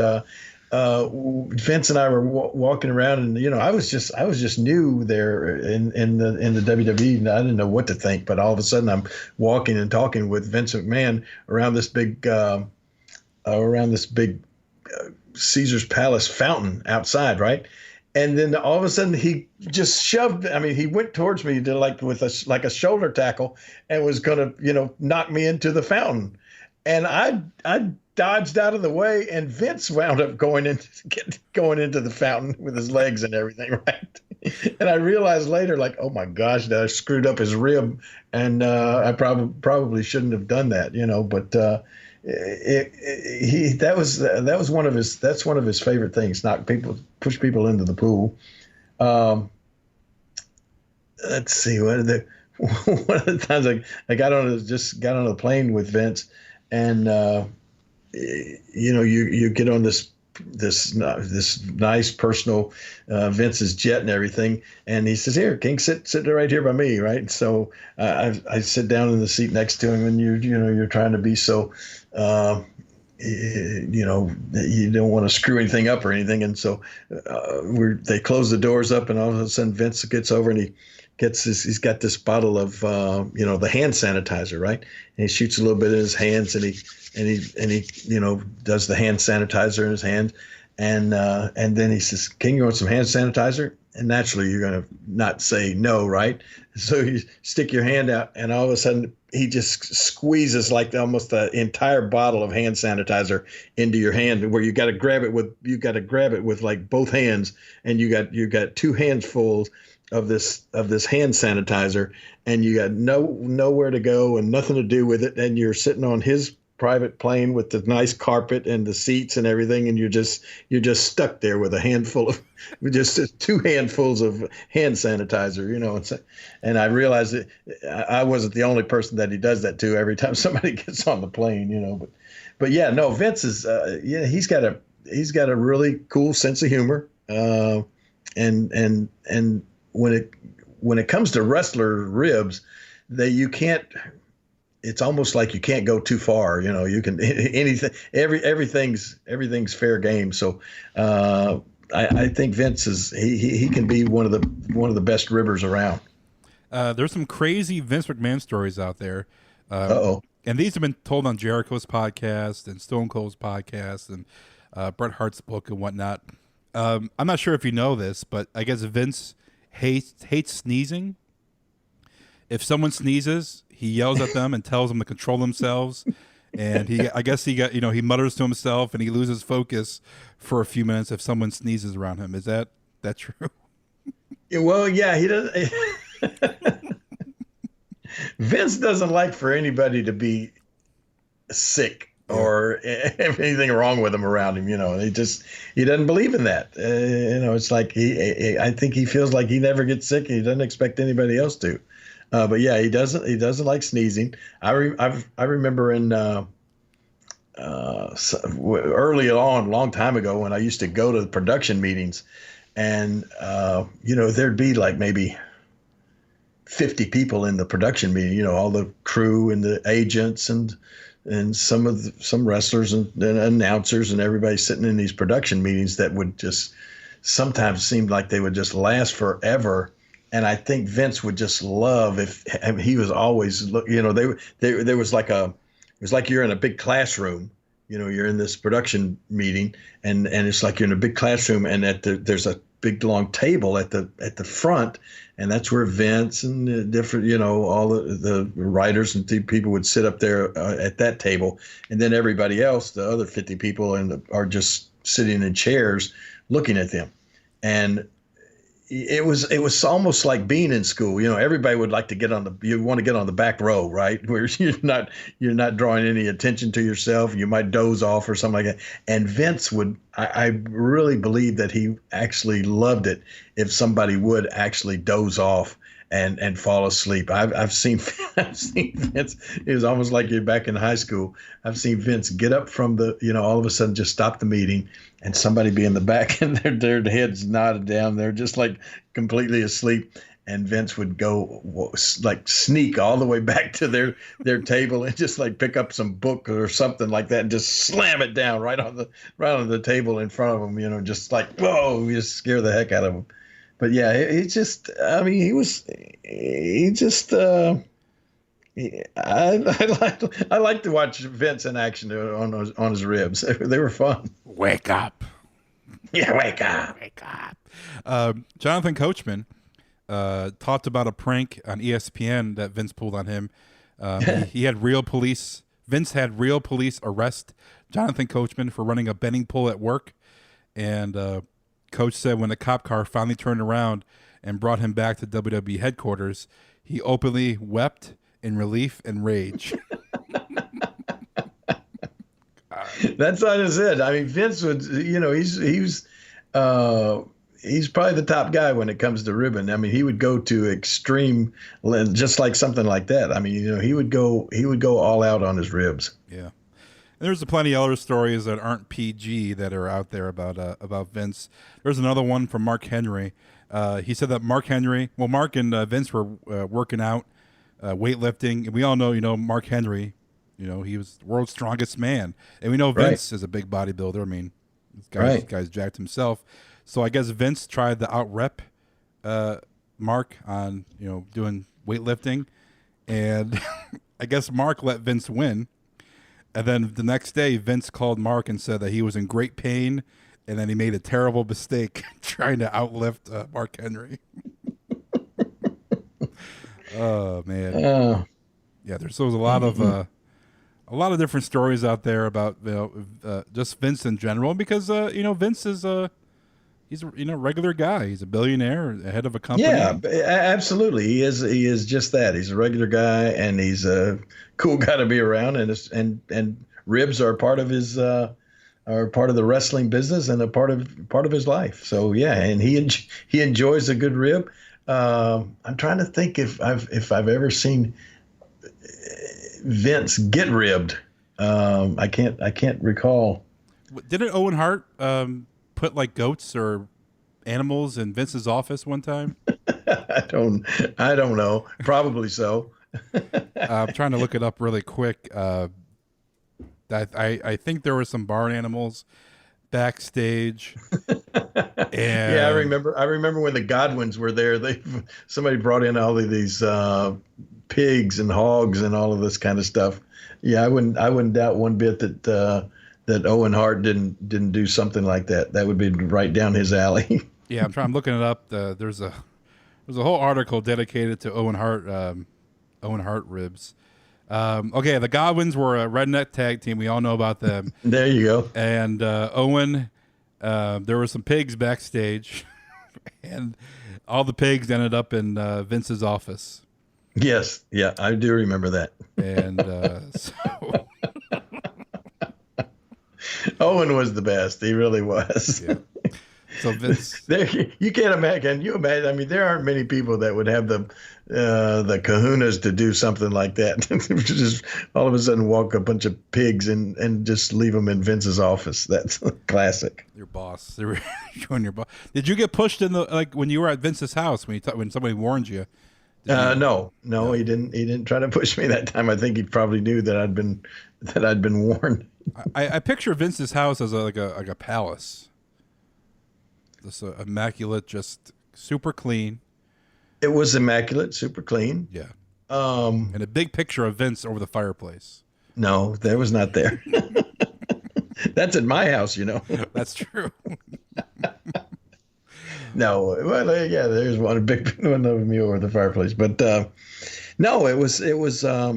[SPEAKER 3] Vince and I were walking around, and I was just new there in the WWE, and I didn't know what to think. But all of a sudden I'm walking and talking with Vince McMahon around this big Caesar's Palace fountain outside, right? And then all of a sudden he just shoved. I mean, he went towards me with a shoulder tackle and was going to knock me into the fountain. And I dodged out of the way, and Vince wound up going into the fountain with his legs and everything, right? And I realized later, like, oh my gosh, that I screwed up his rib, and I probably shouldn't have done that, but. That's one of his favorite things. Push people into the pool. Let's see, one of the times I got on a plane with Vince, and you get on this nice personal Vince's jet and everything, and he says, "Here, King, sit right here by me," right? So I sit down in the seat next to him, and you're trying to be so you don't want to screw anything up or anything, and so they close the doors up, and all of a sudden Vince gets over and he's got this bottle of the hand sanitizer, right? And he shoots a little bit in his hands, and he does the hand sanitizer in his hand, and then he says, "King, you want some hand sanitizer?" And naturally you're going to not say no, right? So you stick your hand out, and all of a sudden he just squeezes like almost the entire bottle of hand sanitizer into your hand, where you got to grab it with like both hands, and you got two hands full of this hand sanitizer, and you got nowhere to go and nothing to do with it, and you're sitting on his private plane with the nice carpet and the seats and everything, and you're just stuck there with a handful of just two handfuls of hand sanitizer, and I realized that I wasn't the only person that he does that to every time somebody gets on the plane, but yeah, no, Vince is he's got a really cool sense of humor, and when it comes to wrestler ribs, it's almost like you can't go too far. You can anything, everything's fair game. So I think Vince he can be one of the best ribbers around.
[SPEAKER 2] There's some crazy Vince McMahon stories out there.
[SPEAKER 3] And
[SPEAKER 2] these have been told on Jericho's podcast and Stone Cold's podcast and Bret Hart's book and whatnot. I'm not sure if you know this, but I guess Vince hates sneezing. If someone sneezes, he yells at them and tells them to control themselves. And he mutters to himself, and he loses focus for a few minutes if someone sneezes around him. Is that true?
[SPEAKER 3] Well, yeah, he doesn't. Vince doesn't like for anybody to be sick or have anything wrong with him around him. He doesn't believe in that. It's like I think he feels like he never gets sick. He doesn't expect anybody else to. But yeah, he doesn't like sneezing. I remember in early on, long time ago, when I used to go to the production meetings, and there'd be like maybe 50 people in the production meeting. All the crew and the agents and some wrestlers and announcers and everybody sitting in these production meetings that would just sometimes seem like they would just last forever. And I think Vince would just love if, I mean, he was always, there was like it was like you're in a big classroom. You're in this production meeting, and it's like you're in a big classroom, and there's a big long table at the front, and that's where Vince and the different, all the writers and people would sit up there at that table, and then everybody else, the other 50 people, are just sitting in chairs looking at them, and it was almost like being in school. Everybody would like to you want to get on the back row, right? Where you're not drawing any attention to yourself. You might doze off or something like that. And Vince I really believe that he actually loved it if somebody would actually doze off and fall asleep. I've seen Vince. It was almost like you're back in high school. I've seen Vince get up from all of a sudden just stop the meeting, and somebody be in the back and their heads nodded down. They're just like completely asleep. And Vince would go like sneak all the way back to their table and just like pick up some book or something like that and just slam it down right on the table in front of them. Just like, whoa, you just scare the heck out of them. But yeah, he just, I mean, I like to watch Vince in action on his ribs. They were fun.
[SPEAKER 2] Wake up.
[SPEAKER 3] Yeah, wake up.
[SPEAKER 2] Wake up. Jonathan Coachman talked about a prank on ESPN that Vince pulled on him. He had Vince had real police arrest Jonathan Coachman for running a bending pole at work. And Coach said when the cop car finally turned around and brought him back to WWE headquarters, he openly wept in relief and rage.
[SPEAKER 3] That's not his it. I mean, Vince would, he's probably the top guy when it comes to ribbon. I mean, he would go to extreme, just like something like that. I mean, he would go all out on his ribs.
[SPEAKER 2] Yeah. And there's plenty of other stories that aren't PG that are out there about Vince. There's another one from Mark Henry. He said that Mark and Vince were working out, weightlifting. And we all know, Mark Henry, he was the world's strongest man. And we know Vince is a big bodybuilder. I mean, this guy's jacked himself. So I guess Vince tried to out-rep Mark on, doing weightlifting. And I guess Mark let Vince win. And then the next day, Vince called Mark and said that he was in great pain, and then he made a terrible mistake trying to outlift Mark Henry. Oh man, yeah. There's a lot of different stories out there about just Vince in general, because Vince is he's a regular guy. He's a billionaire, head of a company.
[SPEAKER 3] Yeah, absolutely. He is just that. He's a regular guy, and he's a cool guy to be around. And ribs are part of his are part of the wrestling business and a part of his life. So yeah, and he enjoys a good rib. I'm trying to think if I've ever seen Vince get ribbed. I can't recall.
[SPEAKER 2] Didn't Owen Hart put like goats or animals in Vince's office one time?
[SPEAKER 3] I don't know. Probably so.
[SPEAKER 2] I'm trying to look it up really quick. I think there were some barn animals backstage. And
[SPEAKER 3] yeah, I remember when the Godwins were there. Somebody brought in all of these pigs and hogs and all of this kind of stuff. Yeah, I wouldn't doubt one bit that Owen Hart didn't do something like that. That would be right down his alley.
[SPEAKER 2] Yeah, I'm looking it up. There's a whole article dedicated to Owen Hart ribs. Okay, the Godwins were a redneck tag team. We all know about them.
[SPEAKER 3] There you go.
[SPEAKER 2] And Owen, there were some pigs backstage, and all the pigs ended up in Vince's office.
[SPEAKER 3] Yes, yeah, I do remember that.
[SPEAKER 2] And so
[SPEAKER 3] Owen was the best. He really was. Yeah.
[SPEAKER 2] So Vince,
[SPEAKER 3] you can't imagine. Can you imagine? I mean, there aren't many people that would have the kahunas to do something like that. Just all of a sudden walk a bunch of pigs and just leave them in Vince's office. That's classic.
[SPEAKER 2] Your boss. They were showing your boss. Did you get pushed in when you were at Vince's house when somebody warned you?
[SPEAKER 3] No, he didn't. He didn't try to push me that time. I think he probably knew that I'd been warned.
[SPEAKER 2] I picture Vince's house as like a palace. This immaculate, just super clean.
[SPEAKER 3] It was immaculate, super clean.
[SPEAKER 2] Yeah.
[SPEAKER 3] Um,
[SPEAKER 2] And a big picture of Vince over the fireplace.
[SPEAKER 3] no, that was not there. That's at my house, you know.
[SPEAKER 2] That's true.
[SPEAKER 3] No, well, yeah, there's one big one of me over the fireplace, but no, it was. I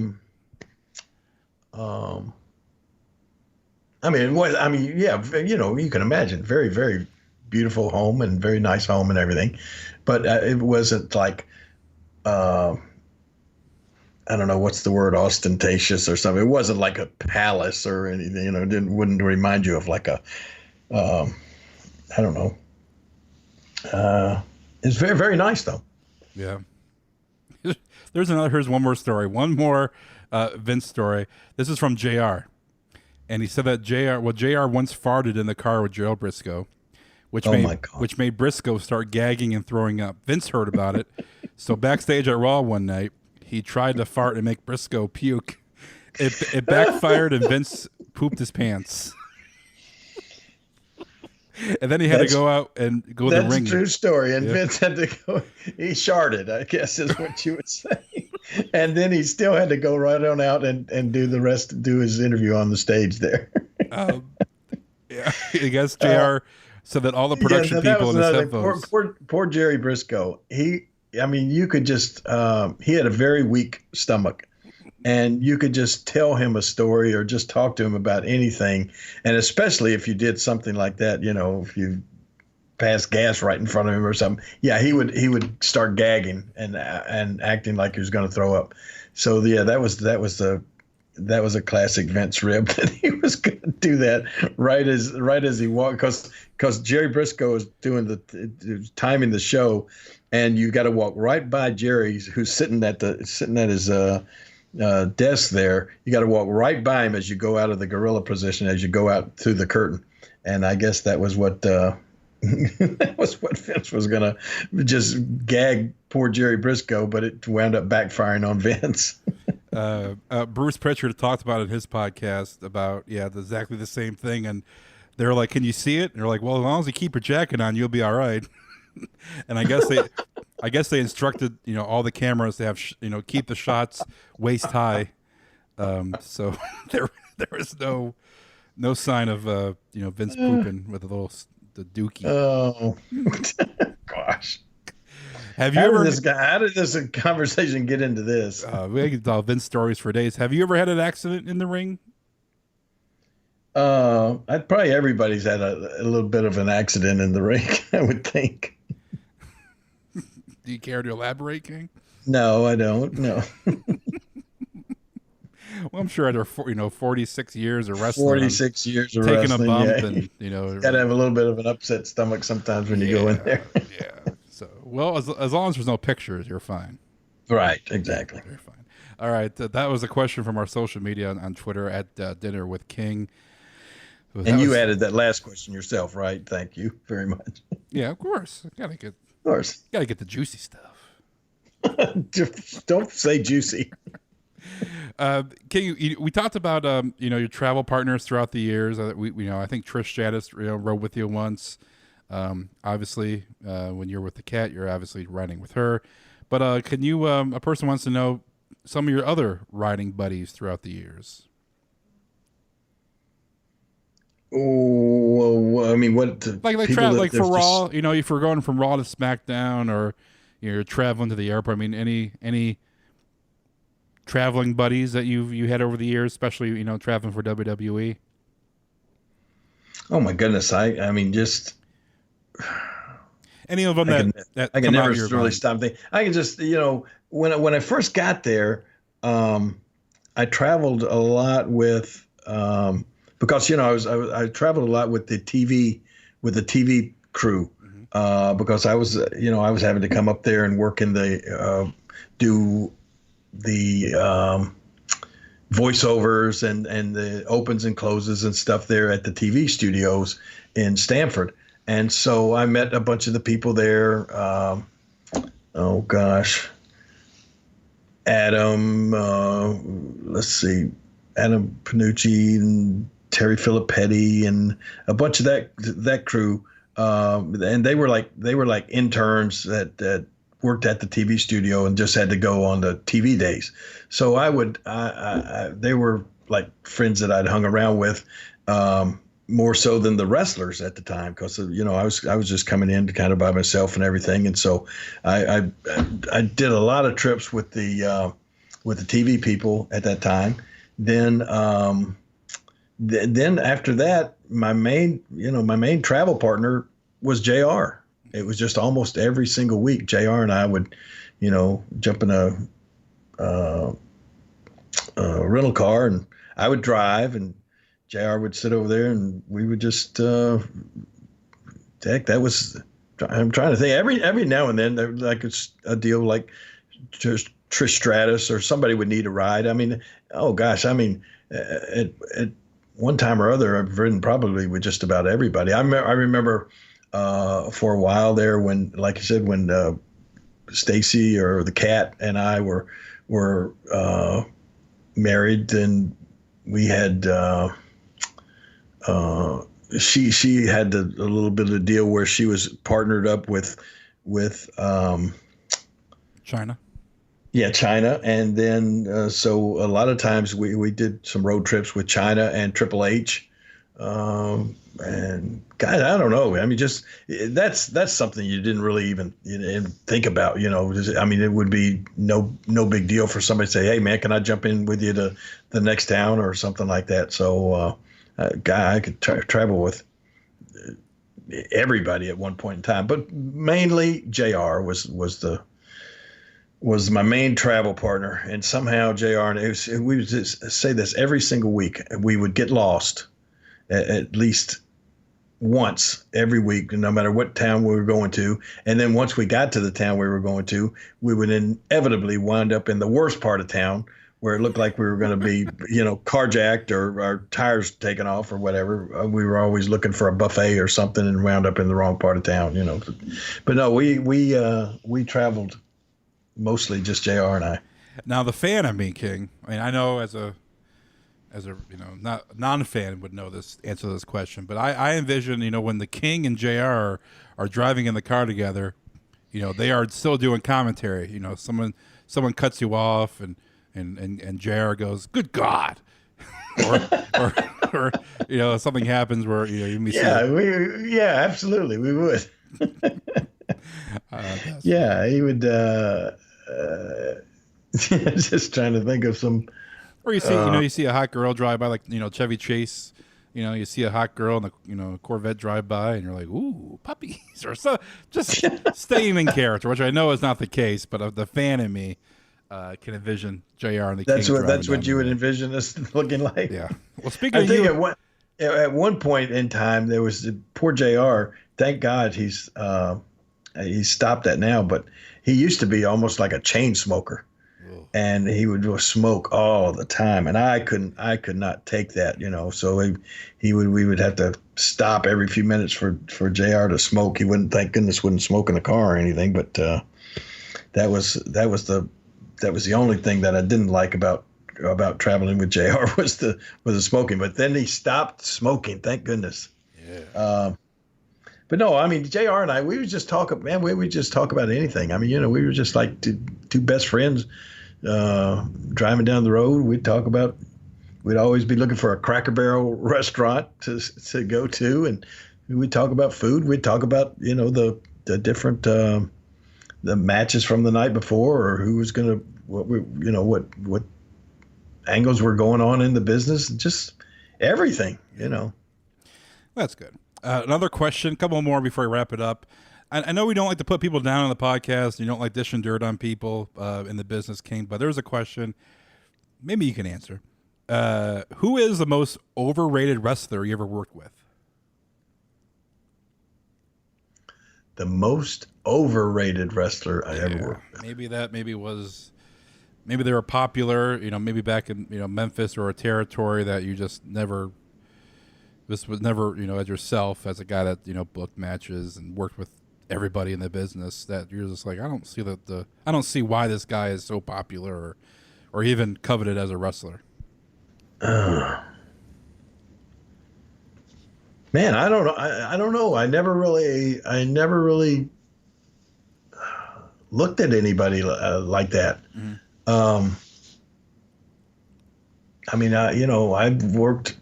[SPEAKER 3] mean, yeah, you know, you can imagine, very, very beautiful home and very nice home and everything, but it wasn't like, I don't know what's the word, ostentatious or something. It wasn't like a palace or anything, you know. Wouldn't remind you of like a, I don't know. It's very, very nice though.
[SPEAKER 2] Yeah. Here's one more story. One more Vince story. This is from JR. And he said that JR once farted in the car with Gerald Briscoe, which made Briscoe start gagging and throwing up. Vince heard about it. So backstage at Raw one night, he tried to fart and make Briscoe puke. It backfired and Vince pooped his pants. And then he had to go out and go to the ring.
[SPEAKER 3] That's a true story. And Vince had to go. He sharded, I guess is what you would say. And then he still had to go right on out and do the rest, do his interview on the stage there.
[SPEAKER 2] Yeah, I guess JR said that all the production people in his headphones.
[SPEAKER 3] Poor Jerry Briscoe. You could just, he had a very weak stomach. And you could just tell him a story or just talk to him about anything. And especially if you did something like that, you know, if you passed gas right in front of him or something. Yeah, he would start gagging and acting like he was going to throw up. So yeah, that was a classic Vince rib that he was going to do that right as he walked, because Jerry Briscoe was timing the show, and you got to walk right by Jerry, who's sitting at his desk there. You got to walk right by him as you go out of the gorilla position, as you go out through the curtain. And I guess that was what that was what Vince was gonna just gag poor Jerry Briscoe, but it wound up backfiring on Vince.
[SPEAKER 2] Bruce Pritchard talked about it in his podcast about exactly the same thing, and they're like, "Can you see it?" And they're like, "Well, as long as you keep your jacket on, you'll be all right." And I guess they instructed all the cameras to have keep the shots waist high, so there was no sign of Vince pooping with the dookie.
[SPEAKER 3] Oh gosh!
[SPEAKER 2] How
[SPEAKER 3] did this conversation get into this?
[SPEAKER 2] We could tell Vince stories for days. Have you ever had an accident in the ring?
[SPEAKER 3] Probably everybody's had a little bit of an accident in the ring, I would think.
[SPEAKER 2] Do you care to elaborate, King?
[SPEAKER 3] No, I don't. No.
[SPEAKER 2] Well, I'm sure after 46 years of wrestling,
[SPEAKER 3] 46 years of
[SPEAKER 2] taking
[SPEAKER 3] wrestling,
[SPEAKER 2] a bump,
[SPEAKER 3] yeah.
[SPEAKER 2] and
[SPEAKER 3] Got to have a little bit of an upset stomach sometimes when you go in there.
[SPEAKER 2] Yeah. So, well, as long as there's no pictures, you're fine.
[SPEAKER 3] Right. Exactly.
[SPEAKER 2] You're fine. All right. That was a question from our social media on Twitter at Dinner with King.
[SPEAKER 3] And you added that last question yourself, right? Thank you very much.
[SPEAKER 2] Yeah, of course. Gotta get the juicy stuff.
[SPEAKER 3] Just don't say juicy.
[SPEAKER 2] King, we talked about your travel partners throughout the years. I think Trish Stratus rode with you once. Obviously, when you're with the cat, you're obviously riding with her. But can you? A person wants to know some of your other riding buddies throughout the years.
[SPEAKER 3] Oh, I mean, what?
[SPEAKER 2] Like travel, like for Raw. If you're going from Raw to SmackDown, or you're traveling to the airport. I mean, any traveling buddies that you had over the years, especially traveling for WWE?
[SPEAKER 3] Oh my goodness, I mean, just
[SPEAKER 2] any of them that
[SPEAKER 3] I can never really stop thinking. I can just when I first got there, I traveled a lot with because I traveled a lot with the TV crew, because I was having to come up there and work in the do the voiceovers and the opens and closes and stuff there at the TV studios in Stamford. And so I met a bunch of the people there. Oh gosh, Adam Panucci and Terry Filippetti and a bunch of that crew. And they were like interns that worked at the TV studio and just had to go on the TV days. So they were like friends that I'd hung around with, more so than the wrestlers at the time, because I was just coming in kind of by myself and everything, and so I did a lot of trips with the TV people at that time. Then then after that, my main travel partner was JR. It was just almost every single week, JR and I would, jump in a rental car, and I would drive, and JR would sit over there, and we would just, I'm trying to think. Every now and then, there like a deal like just Trish Stratus or somebody would need a ride. I mean, oh gosh, I mean, at one time or other, I've ridden probably with just about everybody. I remember for a while there when, like you said, when Stacy or the Cat and I were married, and we had she had a little bit of a deal where she was partnered up with
[SPEAKER 2] China.
[SPEAKER 3] Yeah, China, and then so a lot of times we did some road trips with China and Triple H, and God, I don't know. I mean, just that's something you didn't really even think about. I mean, it would be no big deal for somebody to say, "Hey, man, can I jump in with you to the next town or something like that?" So, I could travel with everybody at one point in time, but mainly JR was my main travel partner, and somehow JR and we would just say this every single week. We would get lost at least once every week, no matter what town we were going to. And then once we got to the town we were going to, we would inevitably wind up in the worst part of town, where it looked like we were going to be, carjacked or our tires taken off or whatever. We were always looking for a buffet or something and wound up in the wrong part of town, But no, we traveled mostly just JR and I.
[SPEAKER 2] Now, the fan of me, King, I mean, I know as a not non-fan would know this answer to this question, but I envision, when the King and JR are driving in the car together, they are still doing commentary. Someone cuts you off and JR goes, "Good God," or something happens where
[SPEAKER 3] absolutely we would. He would. Just trying to think of some.
[SPEAKER 2] Or you see, you see a hot girl drive by, like Chevy Chase. You see a hot girl in the Corvette drive by, and you're like, "Ooh, puppies!" Or so, just staying in character, which I know is not the case, but the fan in me can envision JR and the King.
[SPEAKER 3] That's what you would envision us looking like.
[SPEAKER 2] Yeah. Well, speaking of you,
[SPEAKER 3] at one point in time, there was poor JR. Thank God he's stopped that now, but he used to be almost like a chain smoker. And he would just smoke all the time, and I could not take that, So we would have to stop every few minutes for JR to smoke. He wouldn't, thank goodness, wouldn't smoke in the car or anything. But that was the only thing that I didn't like about traveling with JR was the smoking. But then he stopped smoking, thank goodness.
[SPEAKER 2] Yeah.
[SPEAKER 3] But no, I mean, JR and I, we would just talk, man. We would just talk about anything. I mean, we were just like two best friends. Driving down the road, we'd always be looking for a Cracker Barrel restaurant to go to, and we'd talk about food. We'd talk about the different the matches from the night before, or who was gonna what angles were going on in the business, just everything.
[SPEAKER 2] That's good. Another question, a couple more before we wrap it up. I know we don't like to put people down on the podcast. You don't like dishing dirt on people in the business, King, but there's a question. Maybe you can answer. Who is the most overrated wrestler you ever worked with?
[SPEAKER 3] The most overrated wrestler I ever worked with.
[SPEAKER 2] Maybe they were popular, maybe back in Memphis or a territory that you just never. This was never, as yourself, as a guy that booked matches and worked with everybody in the business, that you're just like, I don't see why this guy is so popular or even coveted as a wrestler.
[SPEAKER 3] Man, I don't know. I don't know. I never really looked at anybody like that.
[SPEAKER 2] Mm-hmm.
[SPEAKER 3] I mean, I've worked,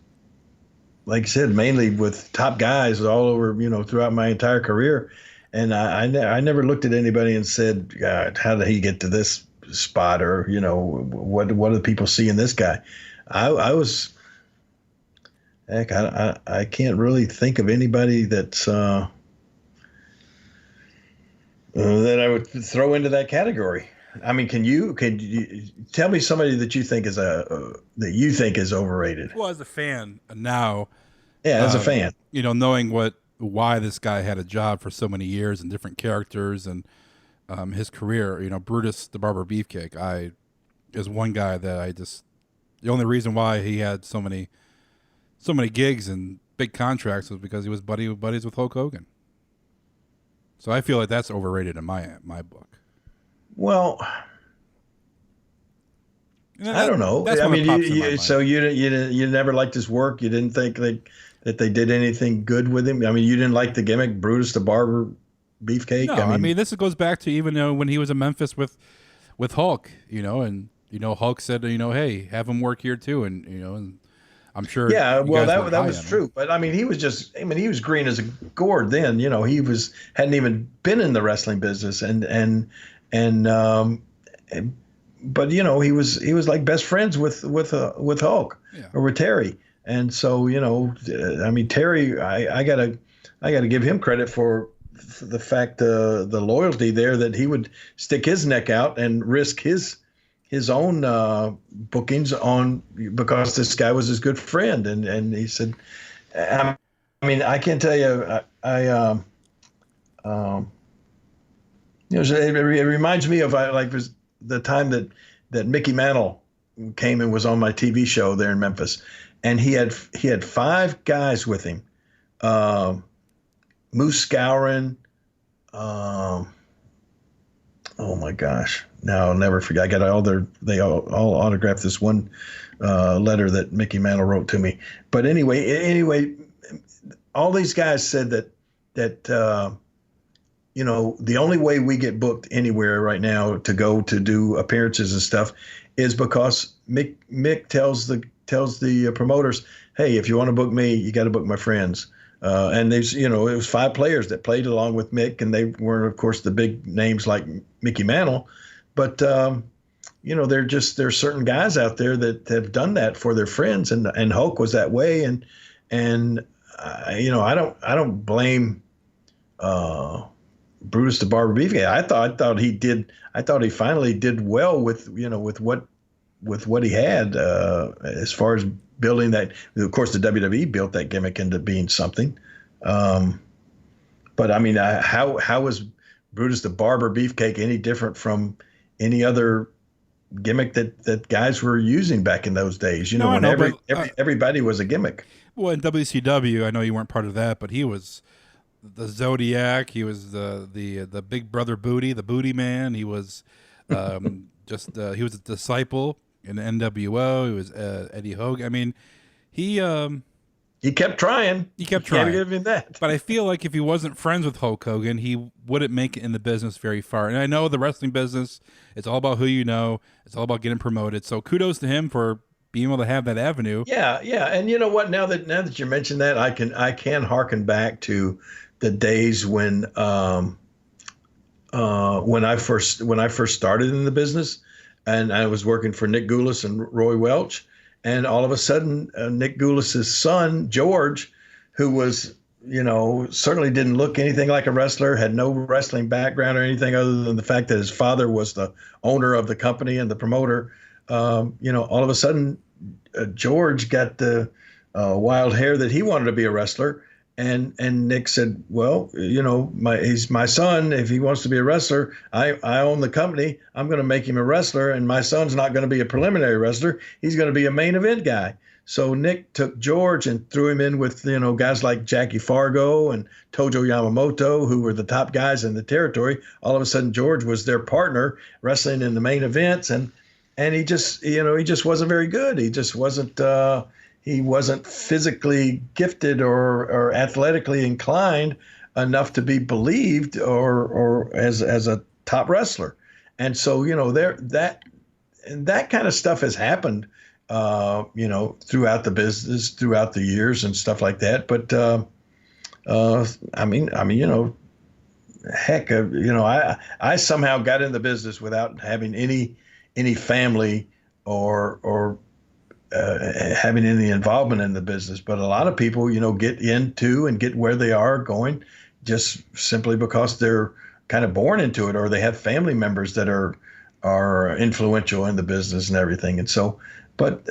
[SPEAKER 3] like I said, mainly with top guys all over, throughout my entire career. And I never looked at anybody and said, God, how did he get to this spot? Or, what do people see in this guy? I was, heck, I can't really think of anybody that's, that I would throw into that category. I mean, can you tell me somebody that you think is overrated?
[SPEAKER 2] Well, as a fan now,
[SPEAKER 3] Yeah, as a fan,
[SPEAKER 2] knowing why this guy had a job for so many years and different characters and his career, Brutus the Barber Beefcake, is one guy that the only reason why he had so many gigs and big contracts was because he was buddies with Hulk Hogan. So I feel like that's overrated in my book.
[SPEAKER 3] Well, I don't know. I mean, you never liked his work. You didn't think that they did anything good with him. I mean, you didn't like the gimmick, Brutus the Barber Beefcake.
[SPEAKER 2] No, I mean, this goes back to even when he was in Memphis with Hulk, and Hulk said, hey, have him work here too, and I'm sure.
[SPEAKER 3] Yeah, well, that was true, but I mean, he was green as a gourd then. He hadn't even been in the wrestling business, but he was like best friends with Hulk,
[SPEAKER 2] yeah,
[SPEAKER 3] or with Terry, and so I mean, Terry, I gotta give him credit for the fact, the loyalty there, that he would stick his neck out and risk his own bookings because this guy was his good friend, and he said, I mean, I can't tell you, it reminds me of the time that Mickey Mantle came and was on my TV show there in Memphis, and he had 5 guys with him, Moose Scourin, oh my gosh, now I'll never forget. I got they all autographed this one letter that Mickey Mantle wrote to me. But anyway, all these guys said that the only way we get booked anywhere right now to go to do appearances and stuff is because Mick tells the promoters, hey, if you want to book me, you got to book my friends. And there's, it was 5 players that played along with Mick, and they weren't, of course, the big names like Mickey Mantle, but there's certain guys out there that have done that for their friends, and Hulk was that way, and I don't blame Brutus the Barber Beefcake. I thought he finally did well with what he had, as far as building that. Of course, the WWE built that gimmick into being something. But I mean, how was Brutus the Barber Beefcake any different from any other gimmick that guys were using back in those days? Everybody was a gimmick.
[SPEAKER 2] Well, in WCW, I know you weren't part of that, but he was the Zodiac. He was the Big Brother Booty, the Booty Man. He was he was a disciple in the NWO. He was Eddie Hogan. I mean, he
[SPEAKER 3] kept trying.
[SPEAKER 2] Can't
[SPEAKER 3] give him that.
[SPEAKER 2] But I feel like if he wasn't friends with Hulk Hogan, he wouldn't make it in the business very far. And I know the wrestling business, it's all about who you know. It's all about getting promoted. So kudos to him for being able to have that avenue.
[SPEAKER 3] Yeah. And you know what? Now that you mentioned that, I can harken back to the days when I first started in the business, and I was working for Nick Goulas and Roy Welch. And all of a sudden, Nick Goulas' son, George, who was, certainly didn't look anything like a wrestler, had no wrestling background or anything other than the fact that his father was the owner of the company and the promoter. All of a sudden, George got the wild hair that he wanted to be a wrestler. And Nick said, well, he's my son. If he wants to be a wrestler, I own the company. I'm going to make him a wrestler. And my son's not going to be a preliminary wrestler. He's going to be a main event guy. So Nick took George and threw him in with, guys like Jackie Fargo and Tojo Yamamoto, who were the top guys in the territory. All of a sudden, George was their partner wrestling in the main events. And he just wasn't very good. He just wasn't, he wasn't physically gifted or athletically inclined enough to be believed or as a top wrestler. And so, there that kind of stuff has happened, throughout the business, throughout the years and stuff like that. But heck, I somehow got in the business without having any family or having any involvement in the business. But a lot of people, get into and get where they are going just simply because they're kind of born into it, or they have family members that are influential in the business and everything. And so, but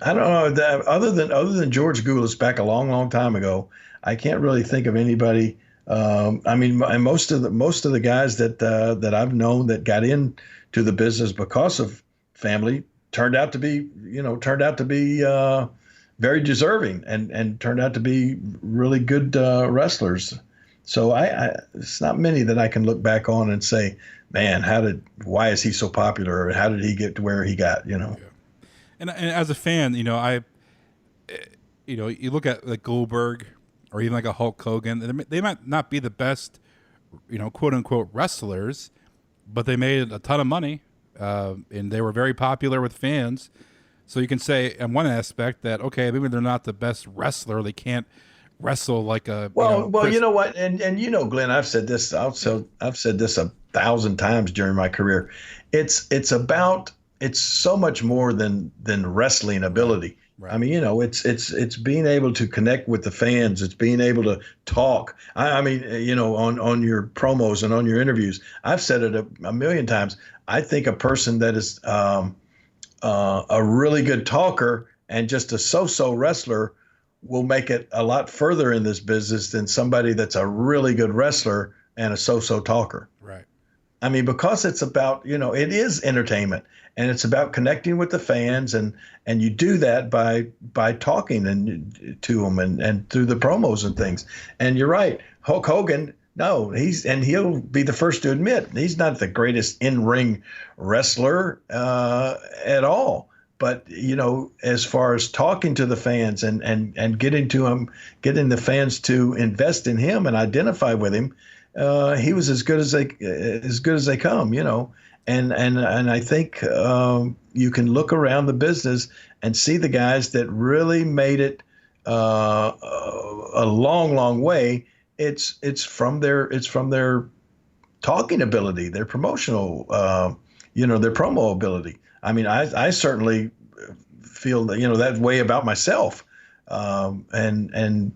[SPEAKER 3] I don't know, other than George Goulas back a long, long time ago, I can't really think of anybody. And most of the guys that I've known that got into the business because of family turned out to be very deserving and turned out to be really good wrestlers. So it's not many that I can look back on and say, man, why is he so popular, or how did he get to where he got?
[SPEAKER 2] Yeah. And as a fan, you look at like Goldberg or even like a Hulk Hogan. They might not be the best, quote unquote wrestlers, but they made a ton of money, and they were very popular with fans. So you can say, in one aspect, that okay, maybe they're not the best wrestler. They can't wrestle like a
[SPEAKER 3] you know what, and Glenn, I've said this 1,000 times during my career. It's so much more than wrestling ability. Right. I mean, it's being able to connect with the fans. It's being able to talk. I mean, on your promos and on your interviews, I've said it a million times. I think a person that is a really good talker and just a so-so wrestler will make it a lot further in this business than somebody that's a really good wrestler and a so-so talker.
[SPEAKER 2] Right.
[SPEAKER 3] I mean, because it's about, it is entertainment, and it's about connecting with the fans, and you do that by talking to them and through the promos and things. And you're right, Hulk Hogan, no, he'll be the first to admit he's not the greatest in-ring wrestler at all. But, as far as talking to the fans and getting the fans to invest in him and identify with him, he was as good as they come, And I think you can look around the business and see the guys that really made it a long, long way. It's from their talking ability, their promotional, their promo ability. I mean, I certainly feel that way about myself, and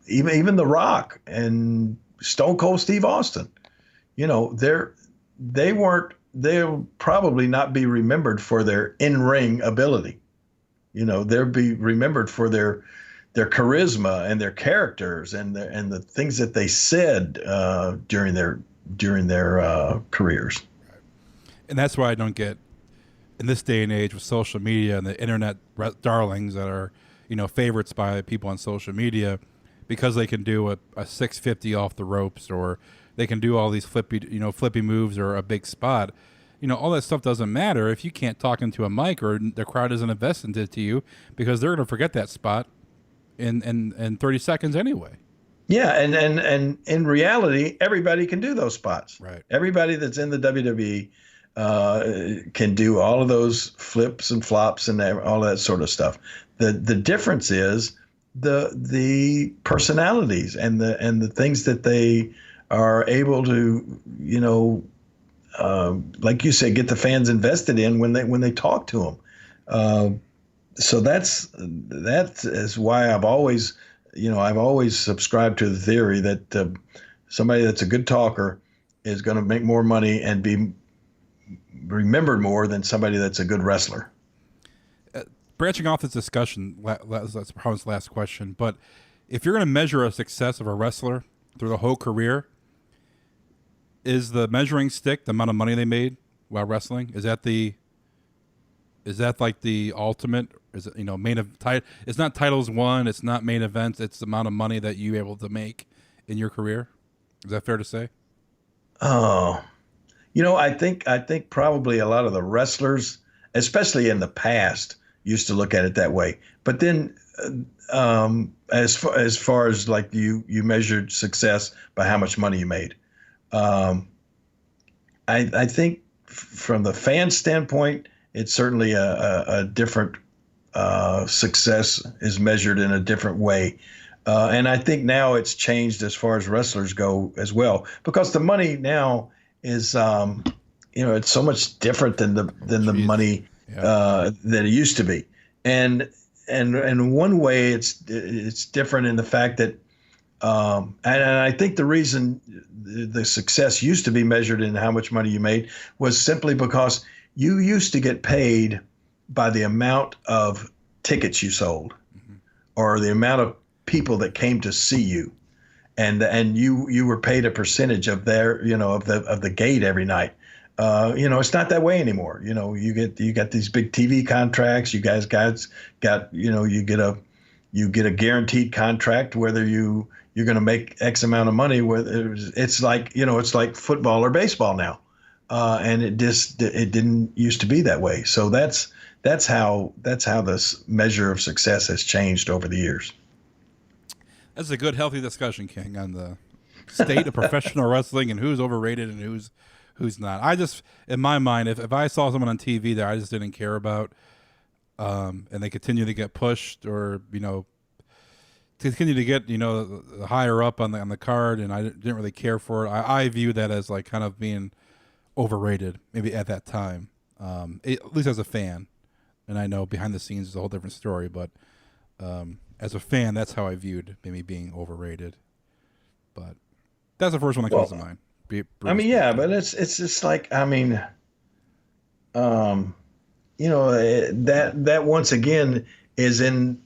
[SPEAKER 3] even The Rock and Stone Cold Steve Austin. They'll probably not be remembered for their in-ring ability. They'll be remembered for their charisma and their characters and the things that they said during their careers.
[SPEAKER 2] And that's why I don't get, in this day and age with social media and the internet darlings that are, favorites by people on social media, because they can do a 650 off the ropes, or they can do all these flippy moves or a big spot. All that stuff doesn't matter if you can't talk into a mic or the crowd isn't invested into you, because they're going to forget that spot in 30 seconds anyway.
[SPEAKER 3] Yeah, and in reality, everybody can do those spots.
[SPEAKER 2] Right.
[SPEAKER 3] Everybody that's in the WWE can do all of those flips and flops and all that sort of stuff. The difference is the personalities and the things that they are able to, like you said, get the fans invested in when they talk to them. So that is why I've always subscribed to the theory that somebody that's a good talker is going to make more money and be remembered more than somebody that's a good wrestler.
[SPEAKER 2] Branching off this discussion, that's probably the last question, but if you're going to measure a success of a wrestler through the whole career, is the measuring stick the amount of money they made while wrestling? Is that like the ultimate? Is it, it's not titles won, it's not main events, it's the amount of money that you able to make in your career? Is that fair to say? Oh,
[SPEAKER 3] I think probably a lot of the wrestlers, especially in the past, used to look at it that way. But then, as far as like you measured success by how much money you made, I think from the fan standpoint, it's certainly a different success is measured in a different way. And I think now it's changed as far as wrestlers go as well, because the money now is, it's so much different than the money that it used to be. And in one way, it's different in the fact that, and I think the reason the success used to be measured in how much money you made was simply because you used to get paid by the amount of tickets you sold, or the amount of people that came to see you, and you were paid a percentage of their, of the gate every night. It's not that way anymore. You got these big TV contracts. You guys got you get a guaranteed contract whether you're going to make X amount of money. Whether it's like football or baseball now, and it didn't used to be that way. So that's how this measure of success has changed over the years.
[SPEAKER 2] That's a good, healthy discussion, King, on the state of professional wrestling and who's overrated and who's not. I just, in my mind, if I saw someone on TV that I just didn't care about, and they continue to get pushed, or continue to get higher up on the card, and I didn't really care for it, I view that as like kind of being overrated, maybe at that time, at least as a fan. And I know behind the scenes is a whole different story, but as a fan, that's how I viewed maybe being overrated. But that's the first one that comes to mind.
[SPEAKER 3] But it's just like, that once again is in,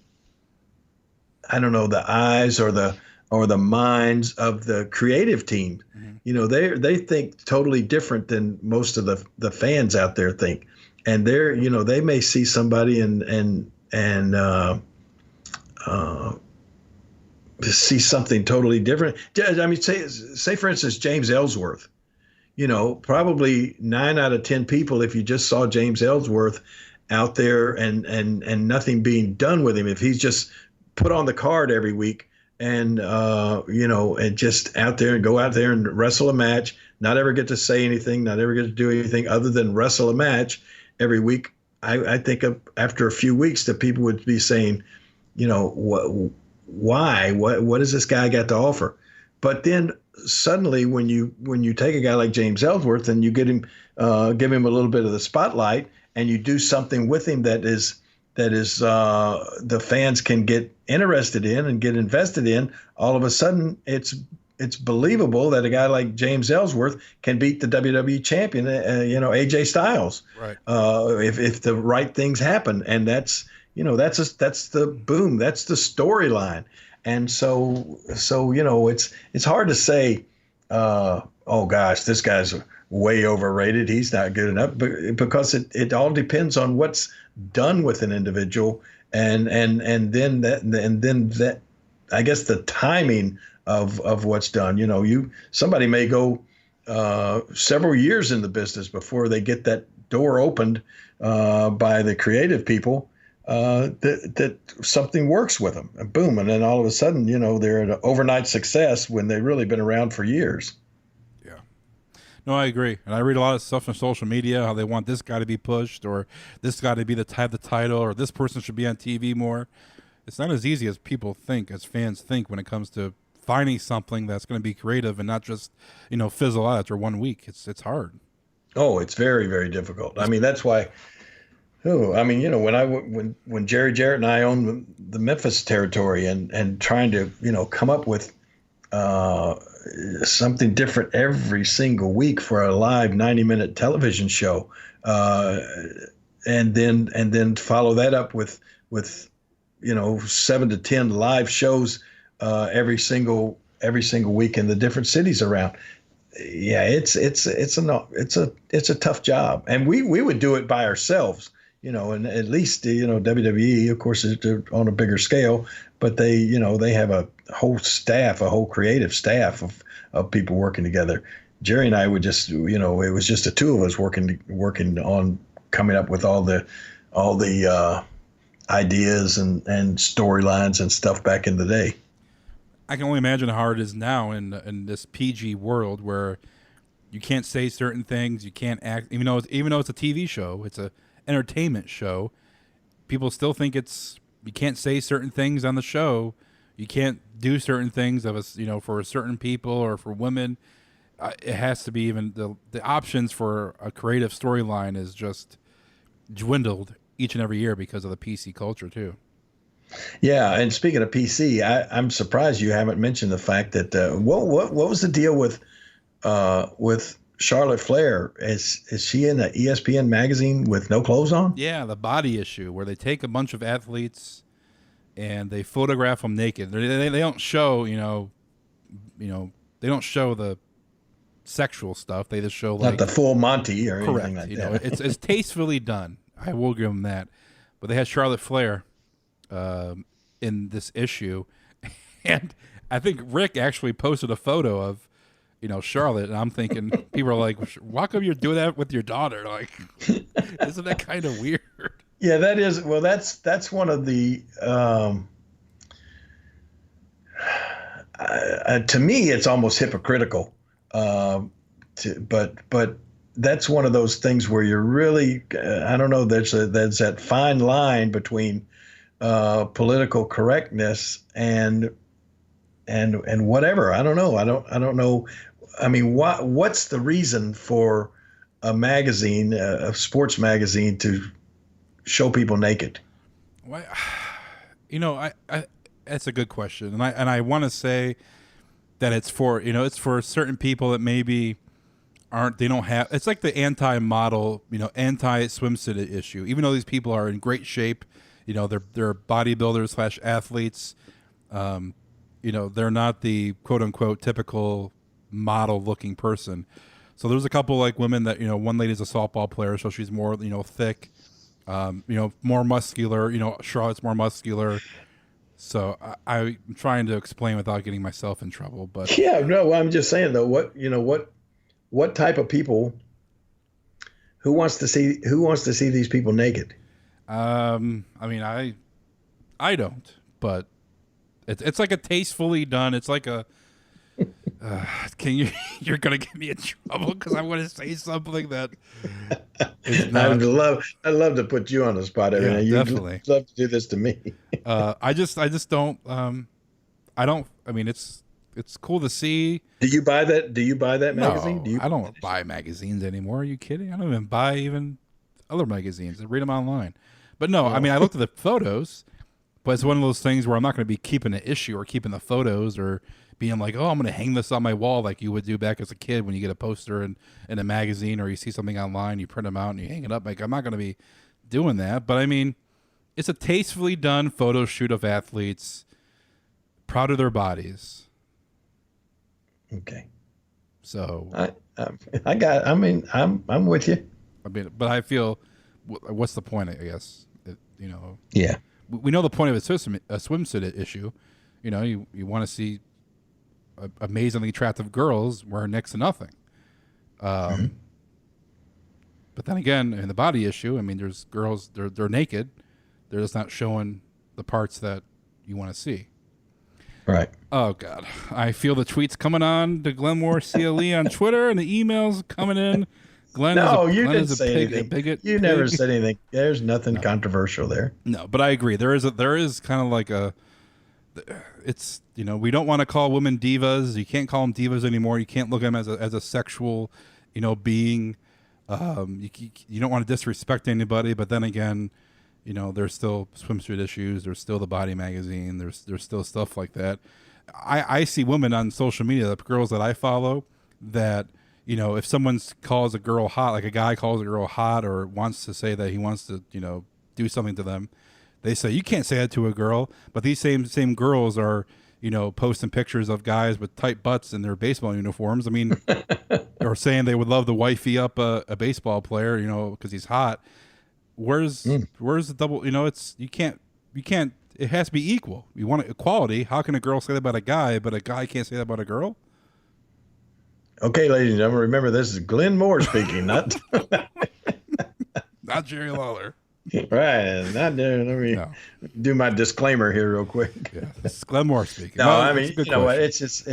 [SPEAKER 3] I don't know, the eyes or the minds of the creative team. Mm-hmm. They think totally different than most of the fans out there think. And they may see somebody and see something totally different. I mean, say for instance, James Ellsworth. Probably 9 out of 10 people, if you just saw James Ellsworth out there and nothing being done with him, if he's just put on the card every week and and just out there and go out there and wrestle a match, not ever get to say anything, not ever get to do anything other than wrestle a match every week, I think after a few weeks that people would be saying, why? What has this guy got to offer? But then suddenly, when you take a guy like James Ellsworth and you get him, give him a little bit of the spotlight, and you do something with him that is the fans can get interested in and get invested in, all of a sudden it's believable that a guy like James Ellsworth can beat the WWE champion, AJ Styles, right? If the right things happen, and that's the boom, that's the storyline. And so it's hard to say, oh gosh, this guy's way overrated, he's not good enough, because it all depends on what's done with an individual, and then that I guess the timing of what's done. Somebody may go several years in the business before they get that door opened by the creative people, that something works with them, and boom, and then all of a sudden, they're an overnight success when they've really been around for years.
[SPEAKER 2] Yeah, no, I agree, and I read a lot of stuff on social media how they want this guy to be pushed, or this guy to be the title, or this person should be on TV more. It's not as easy as people think, as fans think, when it comes to finding something that's going to be creative and not just fizzle out after 1 week. It's hard.
[SPEAKER 3] Oh, it's very, very difficult. I mean, that's why. When Jerry Jarrett and I owned the Memphis territory and trying to come up with something different every single week for a live 90-minute television show, and then follow that up with 7 to 10 live shows every single week in the different cities around. Yeah, it's a tough job, and we would do it by ourselves, and at least WWE, of course, is on a bigger scale, but they have a whole creative staff of people working together. Jerry and I would just, it was just the two of us working on coming up with all the ideas and storylines and stuff back in the day.
[SPEAKER 2] I can only imagine how hard it is now in this PG world where you can't say certain things, you can't act, even though it's a TV show, it's a entertainment show. People still think you can't say certain things on the show, you can't do certain things for certain people or for women. It has to be even the options for a creative storyline is just dwindled each and every year because of the PC culture too.
[SPEAKER 3] Yeah, and speaking of PC, I'm surprised you haven't mentioned the fact that what was the deal with Charlotte Flair? Is she in an ESPN magazine with no clothes on?
[SPEAKER 2] Yeah, the body issue where they take a bunch of athletes and they photograph them naked. They don't show they don't show the sexual stuff. They just show
[SPEAKER 3] Not the full Monty or
[SPEAKER 2] correct.
[SPEAKER 3] anything like that.
[SPEAKER 2] It's tastefully done. I will give them that. But they had Charlotte Flair in this issue, and I think Rick actually posted a photo of Charlotte, and I'm thinking people are like, why come you're doing that with your daughter? Like, isn't that kind of weird?
[SPEAKER 3] Yeah, that is. Well, that's one of the to me it's almost hypocritical. But that's one of those things where you're really I don't know. There's that fine line between political correctness and whatever. I don't know. I don't know. I mean, what's the reason for a magazine, a sports magazine, to show people naked?
[SPEAKER 2] Well, I that's a good question, and I want to say that it's for certain people that maybe they don't have. It's like the anti-model, anti-swimsuit issue. Even though these people are in great shape, they're bodybuilders / athletes. They're not the quote unquote typical model looking person. So there's a couple like women that one lady's a softball player, so she's more thick, more muscular. Charlotte's more muscular. So I'm trying to explain without getting myself in trouble. But
[SPEAKER 3] yeah, no, I'm just saying though, what type of people, who wants to see these people naked?
[SPEAKER 2] I mean, I don't, but it's like a tastefully done. It's like a you're gonna get me in trouble because I want to say something that is not.
[SPEAKER 3] I'd love to put you on the spot.
[SPEAKER 2] Yeah, definitely.
[SPEAKER 3] You'd love to do this to me.
[SPEAKER 2] I just don't. I don't. I mean, it's cool to see.
[SPEAKER 3] Do you buy that magazine?
[SPEAKER 2] No, I don't buy magazines anymore. Are you kidding? I don't even buy even other magazines. I read them online. But no, I mean, I looked at the photos, but it's one of those things where I'm not going to be keeping an issue or keeping the photos or being like, oh, I'm going to hang this on my wall like you would do back as a kid when you get a poster in a magazine or you see something online, you print them out and you hang it up. Like, I'm not going to be doing that. But I mean, it's a tastefully done photo shoot of athletes proud of their bodies.
[SPEAKER 3] Okay.
[SPEAKER 2] So
[SPEAKER 3] I'm with you.
[SPEAKER 2] I mean, but I feel, what's the point? I guess
[SPEAKER 3] Yeah.
[SPEAKER 2] We know the point of a swimsuit issue. You want to see amazingly attractive girls wearing next to nothing. But then again, in the body issue, I mean, there's girls they're naked. They're just not showing the parts that you want to see.
[SPEAKER 3] Right.
[SPEAKER 2] Oh, God. I feel the tweets coming on to Glenn Moore CLE on Twitter and the emails coming in.
[SPEAKER 3] You didn't say anything. You never said anything. There's nothing controversial there.
[SPEAKER 2] No, but I agree. There is kind of like it's, we don't want to call women divas. You can't call them divas anymore. You can't look at them as a sexual, being. You don't want to disrespect anybody, but then again, there's still swimsuit issues. There's still the body magazine. There's still stuff like that. I see women on social media, the girls that I follow, that, if someone calls a girl hot, like a guy calls a girl hot or wants to say that he wants to, do something to them, they say, you can't say that to a girl. But these same girls are, posting pictures of guys with tight butts in their baseball uniforms. I mean, or saying they would love to wifey up a baseball player, because he's hot. Where's the double? You can't. It has to be equal. You want equality. How can a girl say that about a guy, but a guy can't say that about a girl?
[SPEAKER 3] Okay, ladies and gentlemen, remember this is Glenn Moore speaking, not
[SPEAKER 2] Jerry Lawler.
[SPEAKER 3] Right, not there. Let me do my disclaimer here real quick.
[SPEAKER 2] Yeah, it's Glenn Moore speaking.
[SPEAKER 3] No, I mean, what? It's just.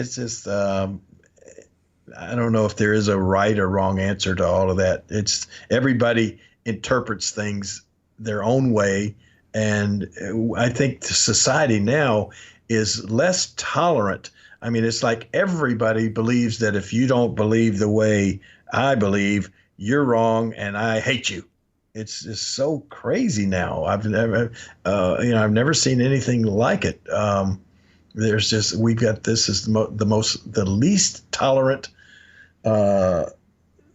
[SPEAKER 3] I don't know if there is a right or wrong answer to all of that. It's everybody interprets things their own way. And I think society now is less tolerant. I mean, it's like everybody believes that if you don't believe the way I believe, you're wrong and I hate you. It's just so crazy now. I've never seen anything like it. We've got this is the least tolerant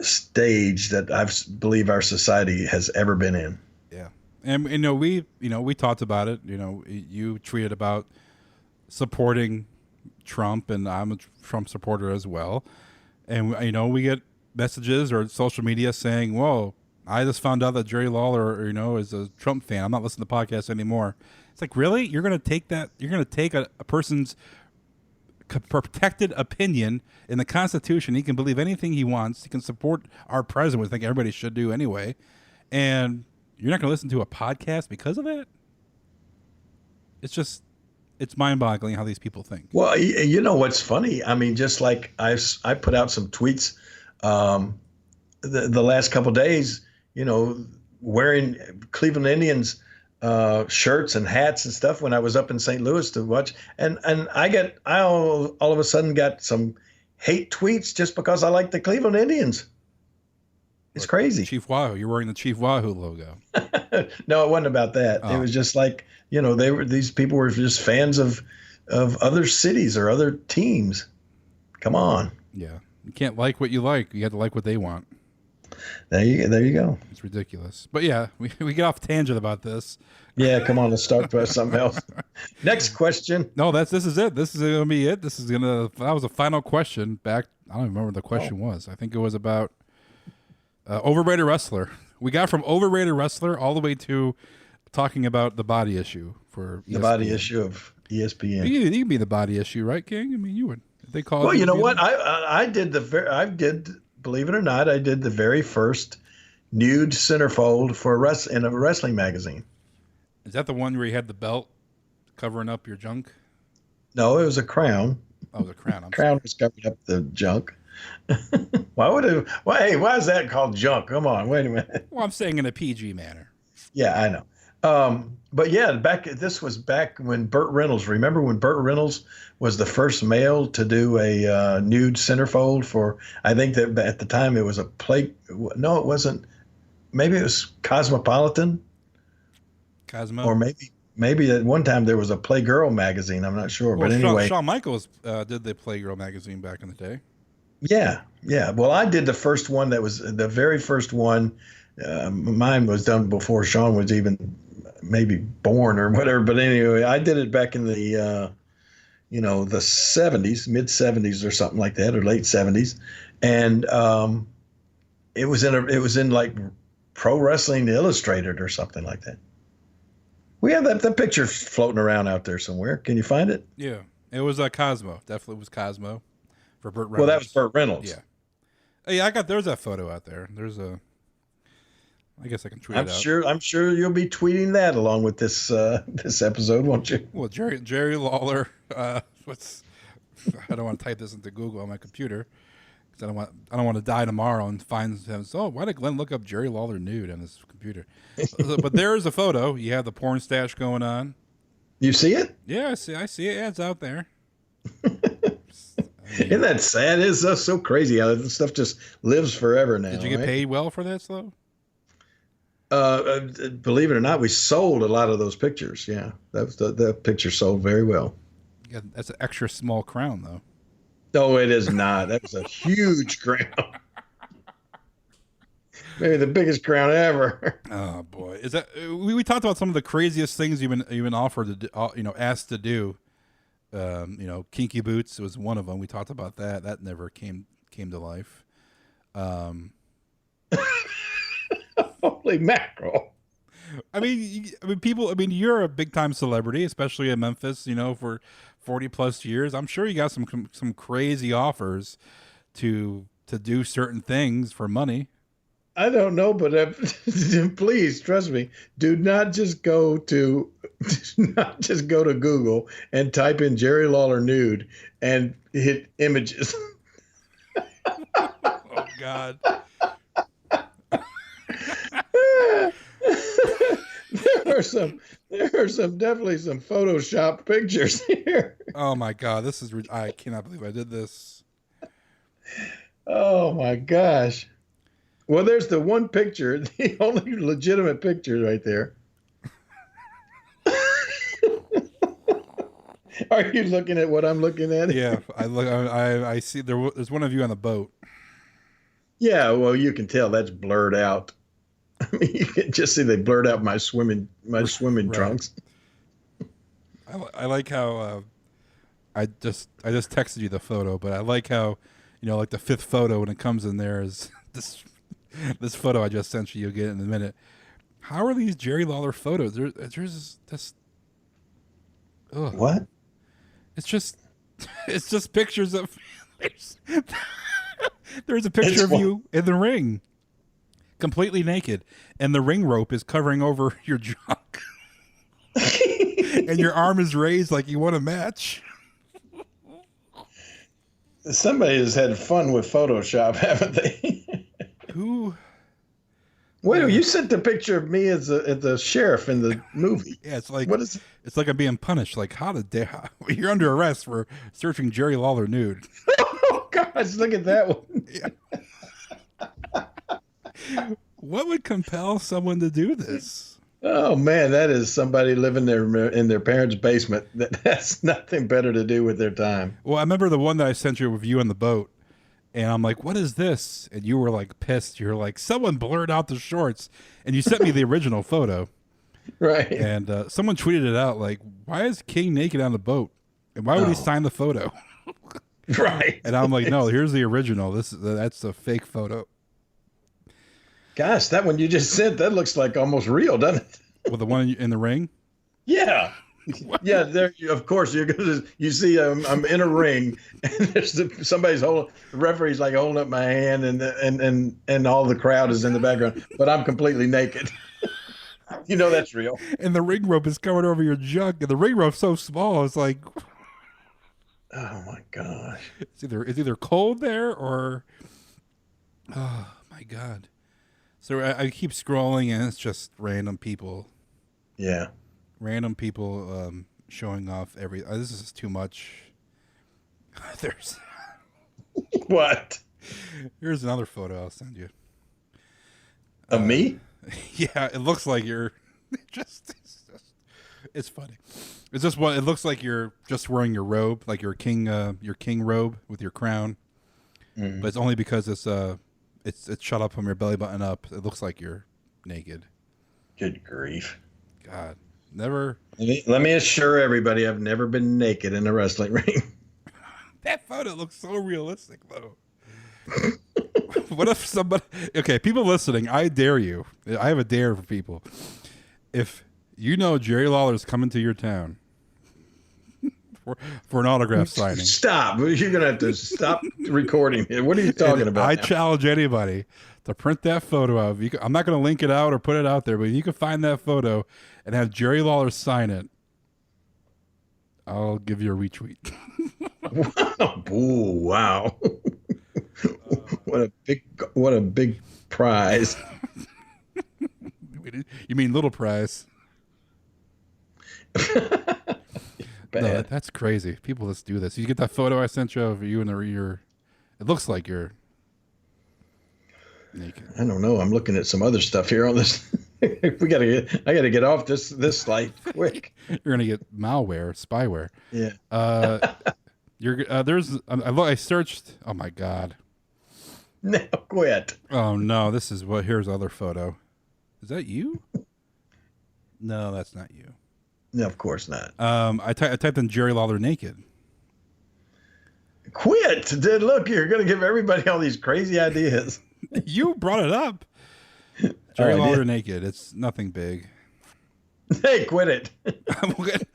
[SPEAKER 3] stage that I believe our society has ever been in.
[SPEAKER 2] Yeah. And we talked about it. You tweeted about supporting Trump, and I'm a Trump supporter as well. And we get messages or social media saying, "Whoa, I just found out that Jerry Lawler, is a Trump fan. I'm not listening to podcasts anymore." It's like, really? You're going to take that? You're going to take a person's protected opinion in the Constitution? He can believe anything he wants. He can support our president, which I think everybody should do anyway. And you're not going to listen to a podcast because of that? It's mind-boggling how these people think.
[SPEAKER 3] Well, you know what's funny? I mean, just like I put out some tweets the last couple of days, wearing Cleveland Indians shirts and hats and stuff when I was up in St. Louis to watch, and I all of a sudden got some hate tweets just because I like the Cleveland Indians. It's crazy.
[SPEAKER 2] Chief Wahoo, you're wearing the Chief Wahoo logo.
[SPEAKER 3] No, it wasn't about that. Oh. It was just like, these people were just fans of other cities or other teams. Come on.
[SPEAKER 2] Yeah. You can't like what you like. You have to like what they want.
[SPEAKER 3] There you go.
[SPEAKER 2] It's ridiculous. But yeah, we get off tangent about this.
[SPEAKER 3] Yeah, come on, let's start with something else. Next question.
[SPEAKER 2] No, this is it. This is gonna be it. That was the final question back. I don't even remember what the question was. I think it was about overrated wrestler. We got from overrated wrestler all the way to talking about the body issue for ESPN.
[SPEAKER 3] The body issue of ESPN.
[SPEAKER 2] You can be the body issue, right, King? I mean, you would. They call.
[SPEAKER 3] Well, you know what? I did believe it or not, I did the very first nude centerfold in a wrestling magazine.
[SPEAKER 2] Is that the one where you had the belt covering up your junk?
[SPEAKER 3] No, it was a crown.
[SPEAKER 2] Oh, it was a crown.
[SPEAKER 3] Crown was covering up the junk. Why is that called junk? Come on, wait a minute.
[SPEAKER 2] Well, I'm saying in a PG manner.
[SPEAKER 3] Yeah, I know. But yeah, this was back when Burt Reynolds. Remember when Burt Reynolds was the first male to do a nude centerfold for? I think that at the time it was a play. No, it wasn't. Maybe it was Cosmopolitan.
[SPEAKER 2] Cosmo.
[SPEAKER 3] Or maybe at one time there was a Playgirl magazine. I'm not sure, but anyway.
[SPEAKER 2] Shawn Michaels did the Playgirl magazine back in the day.
[SPEAKER 3] Yeah. Well, I did the first one. That was the very first one. Mine was done before Shawn was even maybe born or whatever. But anyway, I did it back in the, the 70s, mid 70s or something like that, or late 70s. And it was in like Pro Wrestling Illustrated or something like that. We have that picture floating around out there somewhere. Can you find it?
[SPEAKER 2] Yeah. It was Cosmo. Definitely was Cosmo for Burt Reynolds.
[SPEAKER 3] Well, that was Burt Reynolds.
[SPEAKER 2] Yeah. Yeah, there's that photo out there. I guess I can tweet it out.
[SPEAKER 3] I'm sure you'll be tweeting that along with this episode, won't you?
[SPEAKER 2] Well, Jerry Lawler. I don't want to type this into Google on my computer because I don't want to die tomorrow and find him. So why did Glenn look up Jerry Lawler nude on his computer? But there's a photo. You have the porn stash going on.
[SPEAKER 3] You see it?
[SPEAKER 2] Yeah, I see it. Yeah, it's out there.
[SPEAKER 3] Isn't that sad? It's so crazy how this stuff just lives forever now.
[SPEAKER 2] Did you get paid well for that, Slow?
[SPEAKER 3] Believe it or not, we sold a lot of those pictures. Yeah, the picture sold very well.
[SPEAKER 2] Yeah, that's an extra small crown, though.
[SPEAKER 3] No, it is not. That was a huge crown. Maybe the biggest crown ever.
[SPEAKER 2] Oh boy, is that we talked about some of the craziest things you've been offered to asked to do. Kinky boots was one of them. We talked about that. That never came to life.
[SPEAKER 3] Holy mackerel!
[SPEAKER 2] I mean, people. I mean, you're a big time celebrity, especially in Memphis. For 40+ years. I'm sure you got some crazy offers to do certain things for money.
[SPEAKER 3] I don't know, but please trust me. Do not just go to Google and type in Jerry Lawler nude and hit images.
[SPEAKER 2] God.
[SPEAKER 3] There are definitely some Photoshop pictures here.
[SPEAKER 2] Oh my God, this is I cannot believe I did this.
[SPEAKER 3] Oh my gosh. Well, there's the one picture, the only legitimate picture right there. Are you looking at what I'm looking at?
[SPEAKER 2] Yeah, I see there's one of you on the boat.
[SPEAKER 3] Yeah, well, you can tell that's blurred out. I mean, you can just see they blurred out my swimming
[SPEAKER 2] Right.
[SPEAKER 3] trunks.
[SPEAKER 2] I like how I just texted you the photo, but I like how, like the fifth photo when it comes in there is this photo I just sent you. You'll get it in a minute. How are these Jerry Lawler photos? There's this. Ugh.
[SPEAKER 3] What?
[SPEAKER 2] It's just pictures of. There's a picture of you in the ring, completely naked, and the ring rope is covering over your junk, and your arm is raised like you want a match.
[SPEAKER 3] Somebody has had fun with Photoshop, haven't they?
[SPEAKER 2] Who?
[SPEAKER 3] Wait, you sent the picture of me as the sheriff in the movie.
[SPEAKER 2] Yeah, it's like
[SPEAKER 3] what is?
[SPEAKER 2] It's like I'm being punished. Like, you're under arrest for searching Jerry Lawler nude.
[SPEAKER 3] Oh gosh, look at that one.
[SPEAKER 2] Yeah. What would compel someone to do this?
[SPEAKER 3] Oh man, that is somebody living in their parents' basement that has nothing better to do with their time.
[SPEAKER 2] Well, I remember the one that I sent you with you on the boat, and I'm like, "What is this?" And you were like pissed. You're like, "Someone blurred out the shorts," and you sent me the original photo.
[SPEAKER 3] Right.
[SPEAKER 2] And someone tweeted it out like, "Why is King naked on the boat? And why would he sign the photo?"
[SPEAKER 3] Right.
[SPEAKER 2] And I'm like, "No, here's the original. That's a fake photo."
[SPEAKER 3] Gosh, that one you just sent, that looks like almost real, doesn't it?
[SPEAKER 2] Well, the one in the ring?
[SPEAKER 3] Yeah. Yeah, there. Of course, you see, I'm in a ring, and there's somebody's the referee's like holding up my hand, and all the crowd is in the background, but I'm completely naked. You know that's real.
[SPEAKER 2] And the ring rope is covered over your junk, and the ring rope's so small, it's like,
[SPEAKER 3] oh my gosh,
[SPEAKER 2] it's either cold there or, oh my God. So I keep scrolling, and it's just random people.
[SPEAKER 3] Yeah.
[SPEAKER 2] Random people showing off this is too much. There's
[SPEAKER 3] What?
[SPEAKER 2] Here's another photo I'll send you.
[SPEAKER 3] Of me?
[SPEAKER 2] Yeah, it looks like you're it's funny. It's just it looks like you're just wearing your robe, like your king robe with your crown. But it's only because it's shut up from your belly button up. It looks like you're naked.
[SPEAKER 3] Good grief.
[SPEAKER 2] God. Never.
[SPEAKER 3] Let me assure everybody I've never been naked in a wrestling ring.
[SPEAKER 2] That photo looks so realistic, though. What if somebody... Okay, people listening, I dare you. I have a dare for people. If you know Jerry Lawler's coming to your town for an autograph signing...
[SPEAKER 3] Stop. You're going to have to stop recording it. What are you talking about
[SPEAKER 2] I
[SPEAKER 3] now?
[SPEAKER 2] challenge anybody to print that photo out. I'm not going to link it out or put it out there, but if you can find that photo and have Jerry Lawler sign it, I'll give you a retweet.
[SPEAKER 3] Ooh, wow. What a big prize.
[SPEAKER 2] You mean little prize? No, that's crazy. People just do this. You get that photo I sent you of you in the rear. It looks like you're naked.
[SPEAKER 3] I don't know. I'm looking at some other stuff here on this. I gotta get off this slide quick.
[SPEAKER 2] You're gonna get malware, spyware.
[SPEAKER 3] Yeah.
[SPEAKER 2] I searched. Oh my God.
[SPEAKER 3] No, quit.
[SPEAKER 2] Oh no, here's other photo. Is that you? No, that's not you.
[SPEAKER 3] No, of course not.
[SPEAKER 2] I typed in Jerry Lawler naked.
[SPEAKER 3] Quit. Look, you're going to give everybody all these crazy ideas.
[SPEAKER 2] You brought it up. Jerry Lawler naked. It's nothing big.
[SPEAKER 3] Hey, quit it.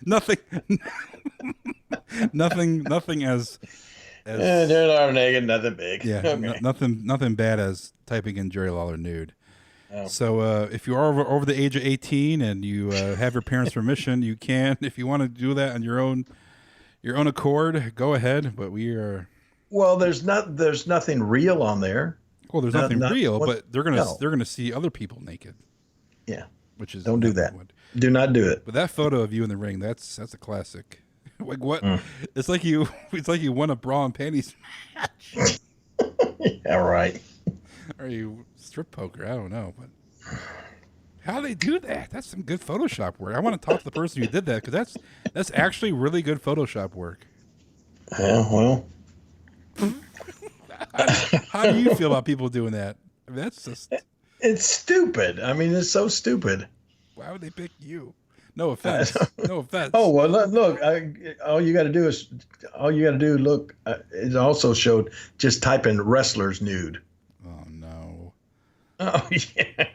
[SPEAKER 2] Nothing. nothing as
[SPEAKER 3] Jerry Lawler naked, nothing big.
[SPEAKER 2] Yeah,
[SPEAKER 3] okay.
[SPEAKER 2] nothing bad as typing in Jerry Lawler nude.
[SPEAKER 3] Oh.
[SPEAKER 2] So if you are over the age of 18 and you have your parents' permission, you can. If you want to do that on your own accord, go ahead. But we are.
[SPEAKER 3] Well, there's nothing real on there.
[SPEAKER 2] Well, there's
[SPEAKER 3] Not-
[SPEAKER 2] nothing
[SPEAKER 3] not
[SPEAKER 2] real,
[SPEAKER 3] one-
[SPEAKER 2] but they're
[SPEAKER 3] no.
[SPEAKER 2] gonna see other people naked,
[SPEAKER 3] Yeah.
[SPEAKER 2] which is
[SPEAKER 3] Don't do that.
[SPEAKER 2] what-
[SPEAKER 3] Do not do it.
[SPEAKER 2] But that photo of you in the ring, that's a classic. Like what?
[SPEAKER 3] Mm.
[SPEAKER 2] It's like you won a bra and panties match,
[SPEAKER 3] Yeah, right.
[SPEAKER 2] or you strip poker. I don't know, but how do they do that? That's some good Photoshop work. I want to talk to the person who did that because that's actually really good Photoshop work.
[SPEAKER 3] Yeah, well,
[SPEAKER 2] How do you feel about people doing that? I mean, that's just
[SPEAKER 3] it's stupid. I mean, it's so stupid.
[SPEAKER 2] why would they pick you? No offense. No offense.
[SPEAKER 3] Oh well, look. All you got to do. Look, it also showed. Just type in wrestlers nude.
[SPEAKER 2] Oh no.
[SPEAKER 3] Oh yeah.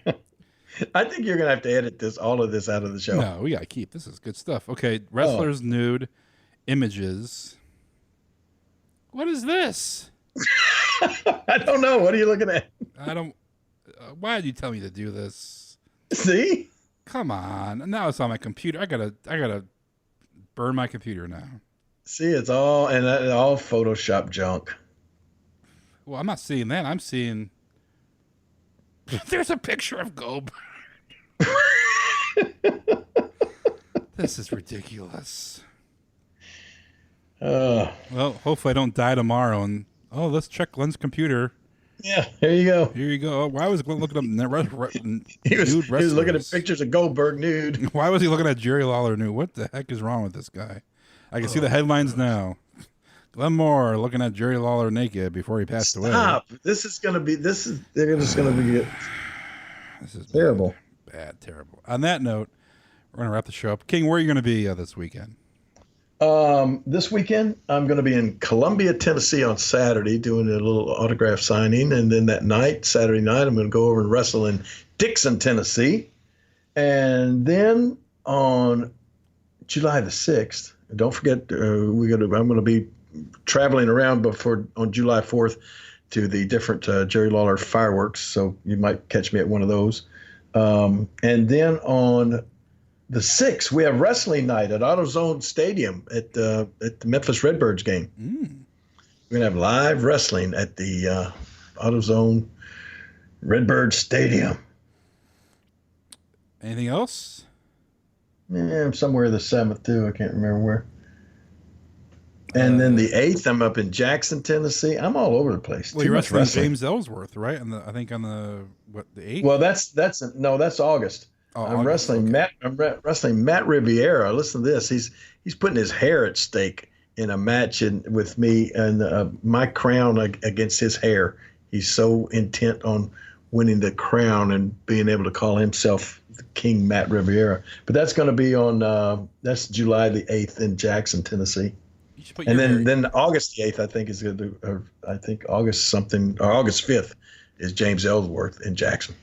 [SPEAKER 3] I think you're gonna have to edit all of this out of the show.
[SPEAKER 2] No, we gotta keep. This is good stuff. Okay, wrestlers nude images. What is this?
[SPEAKER 3] I don't know. What are you looking at?
[SPEAKER 2] I don't. Why did you tell me to do this?
[SPEAKER 3] See?
[SPEAKER 2] Come on. Now it's on my computer. I gotta burn my computer now.
[SPEAKER 3] See, it's all all Photoshop junk.
[SPEAKER 2] Well, I'm not seeing that. I'm seeing. There's a picture of Goldberg. This is ridiculous. Well, hopefully I don't die tomorrow. And let's check Glenn's computer.
[SPEAKER 3] Yeah, here you go.
[SPEAKER 2] Here you go. Why was Glenn looking up
[SPEAKER 3] He was
[SPEAKER 2] nude
[SPEAKER 3] looking at
[SPEAKER 2] wrestlers?
[SPEAKER 3] pictures of Goldberg nude.
[SPEAKER 2] Why was he looking at Jerry Lawler nude? What the heck is wrong with this guy? I can see the headlines now. Glenn Moore looking at Jerry Lawler naked before he passed away.
[SPEAKER 3] Stop! They're just gonna be. This is terrible.
[SPEAKER 2] Bad, terrible. On that note, we're gonna wrap the show up. King, where are you gonna be this weekend?
[SPEAKER 3] This weekend, I'm going to be in Columbia, Tennessee on Saturday doing a little autograph signing. And then that night, Saturday night, I'm going to go over and wrestle in Dixon, Tennessee. And then on July the 6th, don't forget, I'm going to be traveling around on July 4th to the different Jerry Lawler fireworks. So you might catch me at one of those. And then on the 6th, we have wrestling night at AutoZone Stadium at the Memphis Redbirds game. We're going to have live wrestling at the AutoZone Redbird Stadium.
[SPEAKER 2] Anything else?
[SPEAKER 3] Yeah, somewhere the 7th, too. I can't remember where. And then the 8th, I'm up in Jackson, Tennessee. I'm all over the place.
[SPEAKER 2] Well, you're wrestling James Ellsworth, right? The 8th?
[SPEAKER 3] Well, that's August. I'm wrestling Matt Riviera. Listen to this. He's putting his hair at stake in a match with me and my crown against his hair. He's so intent on winning the crown and being able to call himself the King Matt Riviera. But that's going to be on that's July the 8th in Jackson, Tennessee. And then August the 8th, I think is going to do. Or I think August 5th is James Ellsworth in Jackson.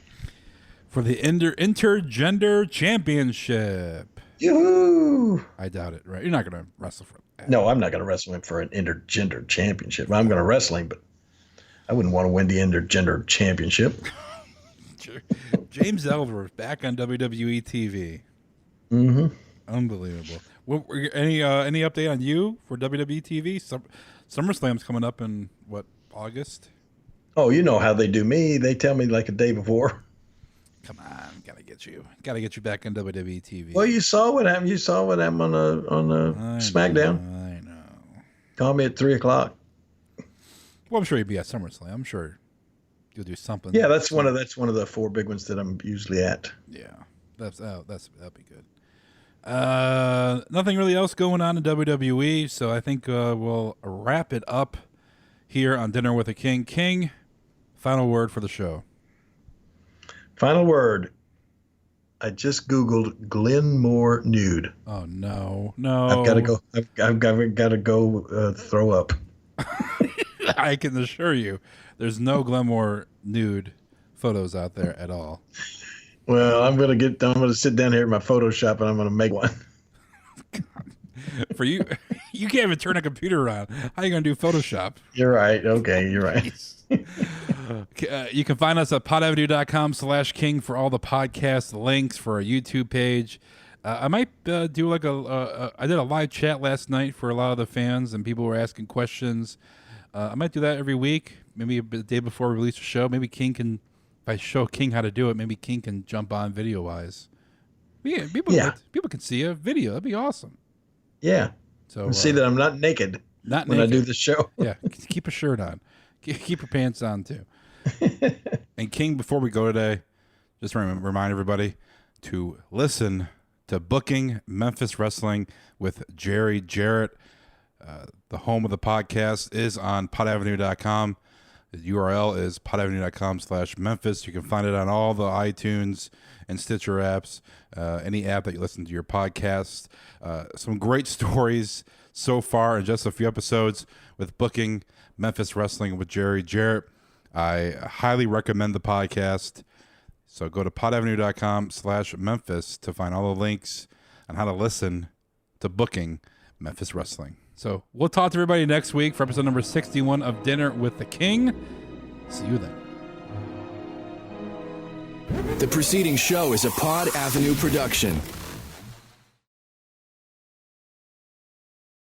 [SPEAKER 2] For the Intergender Championship.
[SPEAKER 3] Yoo-hoo!
[SPEAKER 2] I doubt it, right? You're not going to wrestle for that.
[SPEAKER 3] No, I'm not going to wrestle him for an intergender championship. I'm going to wrestle him, but I wouldn't want to win the intergender championship.
[SPEAKER 2] James Ellsworth back on WWE TV.
[SPEAKER 3] Mm-hmm.
[SPEAKER 2] Unbelievable. Any update on you for WWE TV? SummerSlam's coming up in, August?
[SPEAKER 3] Oh, you know how they do me. They tell me like a day before.
[SPEAKER 2] Come on, gotta get you back on WWE TV.
[SPEAKER 3] Well, you saw what happened. You saw what happened on SmackDown.
[SPEAKER 2] I know.
[SPEAKER 3] Call me at 3:00.
[SPEAKER 2] Well, I'm sure you'll be at SummerSlam. I'm sure you'll do something.
[SPEAKER 3] Yeah, that's one of the 4 big ones that I'm usually at.
[SPEAKER 2] Yeah, that'll be good. Nothing really else going on in WWE, so I think we'll wrap it up here on Dinner with a King. King, final word for the show.
[SPEAKER 3] Final word. I just Googled Glenn Moore nude.
[SPEAKER 2] Oh no!
[SPEAKER 3] I've got to go. I've got to go throw up.
[SPEAKER 2] I can assure you, there's no Glenn Moore nude photos out there at all.
[SPEAKER 3] Well, I'm gonna sit down here in my Photoshop and I'm gonna make one.
[SPEAKER 2] For you, you can't even turn a computer on. How are you gonna do Photoshop?
[SPEAKER 3] You're right. Okay, you're right.
[SPEAKER 2] You can find us at podavenue.com/king for all the podcast links for our YouTube page. I might do I did a live chat last night for a lot of the fans, and people were asking questions I might do that every week. Maybe a day before we release a show. Maybe King can, if I show King how to do it, maybe King can jump on video-wise. Yeah, people can see a video. That'd be awesome.
[SPEAKER 3] Yeah.
[SPEAKER 2] So
[SPEAKER 3] see that I'm not naked when I do the show.
[SPEAKER 2] Yeah, keep a shirt on. Keep your pants on, too. And King, before we go today, just remind everybody to listen to Booking Memphis Wrestling with Jerry Jarrett. The home of the podcast is on podavenue.com. The URL is podavenue.com/Memphis. You can find it on all the iTunes and Stitcher apps, any app that you listen to your podcast. Some great stories so far in just a few episodes with Booking Memphis Wrestling with Jerry Jarrett. I highly recommend the podcast. So go to podavenue.com/Memphis to find all the links on how to listen to Booking Memphis Wrestling. So we'll talk to everybody next week for episode number 61 of Dinner with the King. See you then.
[SPEAKER 1] The preceding show is a Pod Avenue production.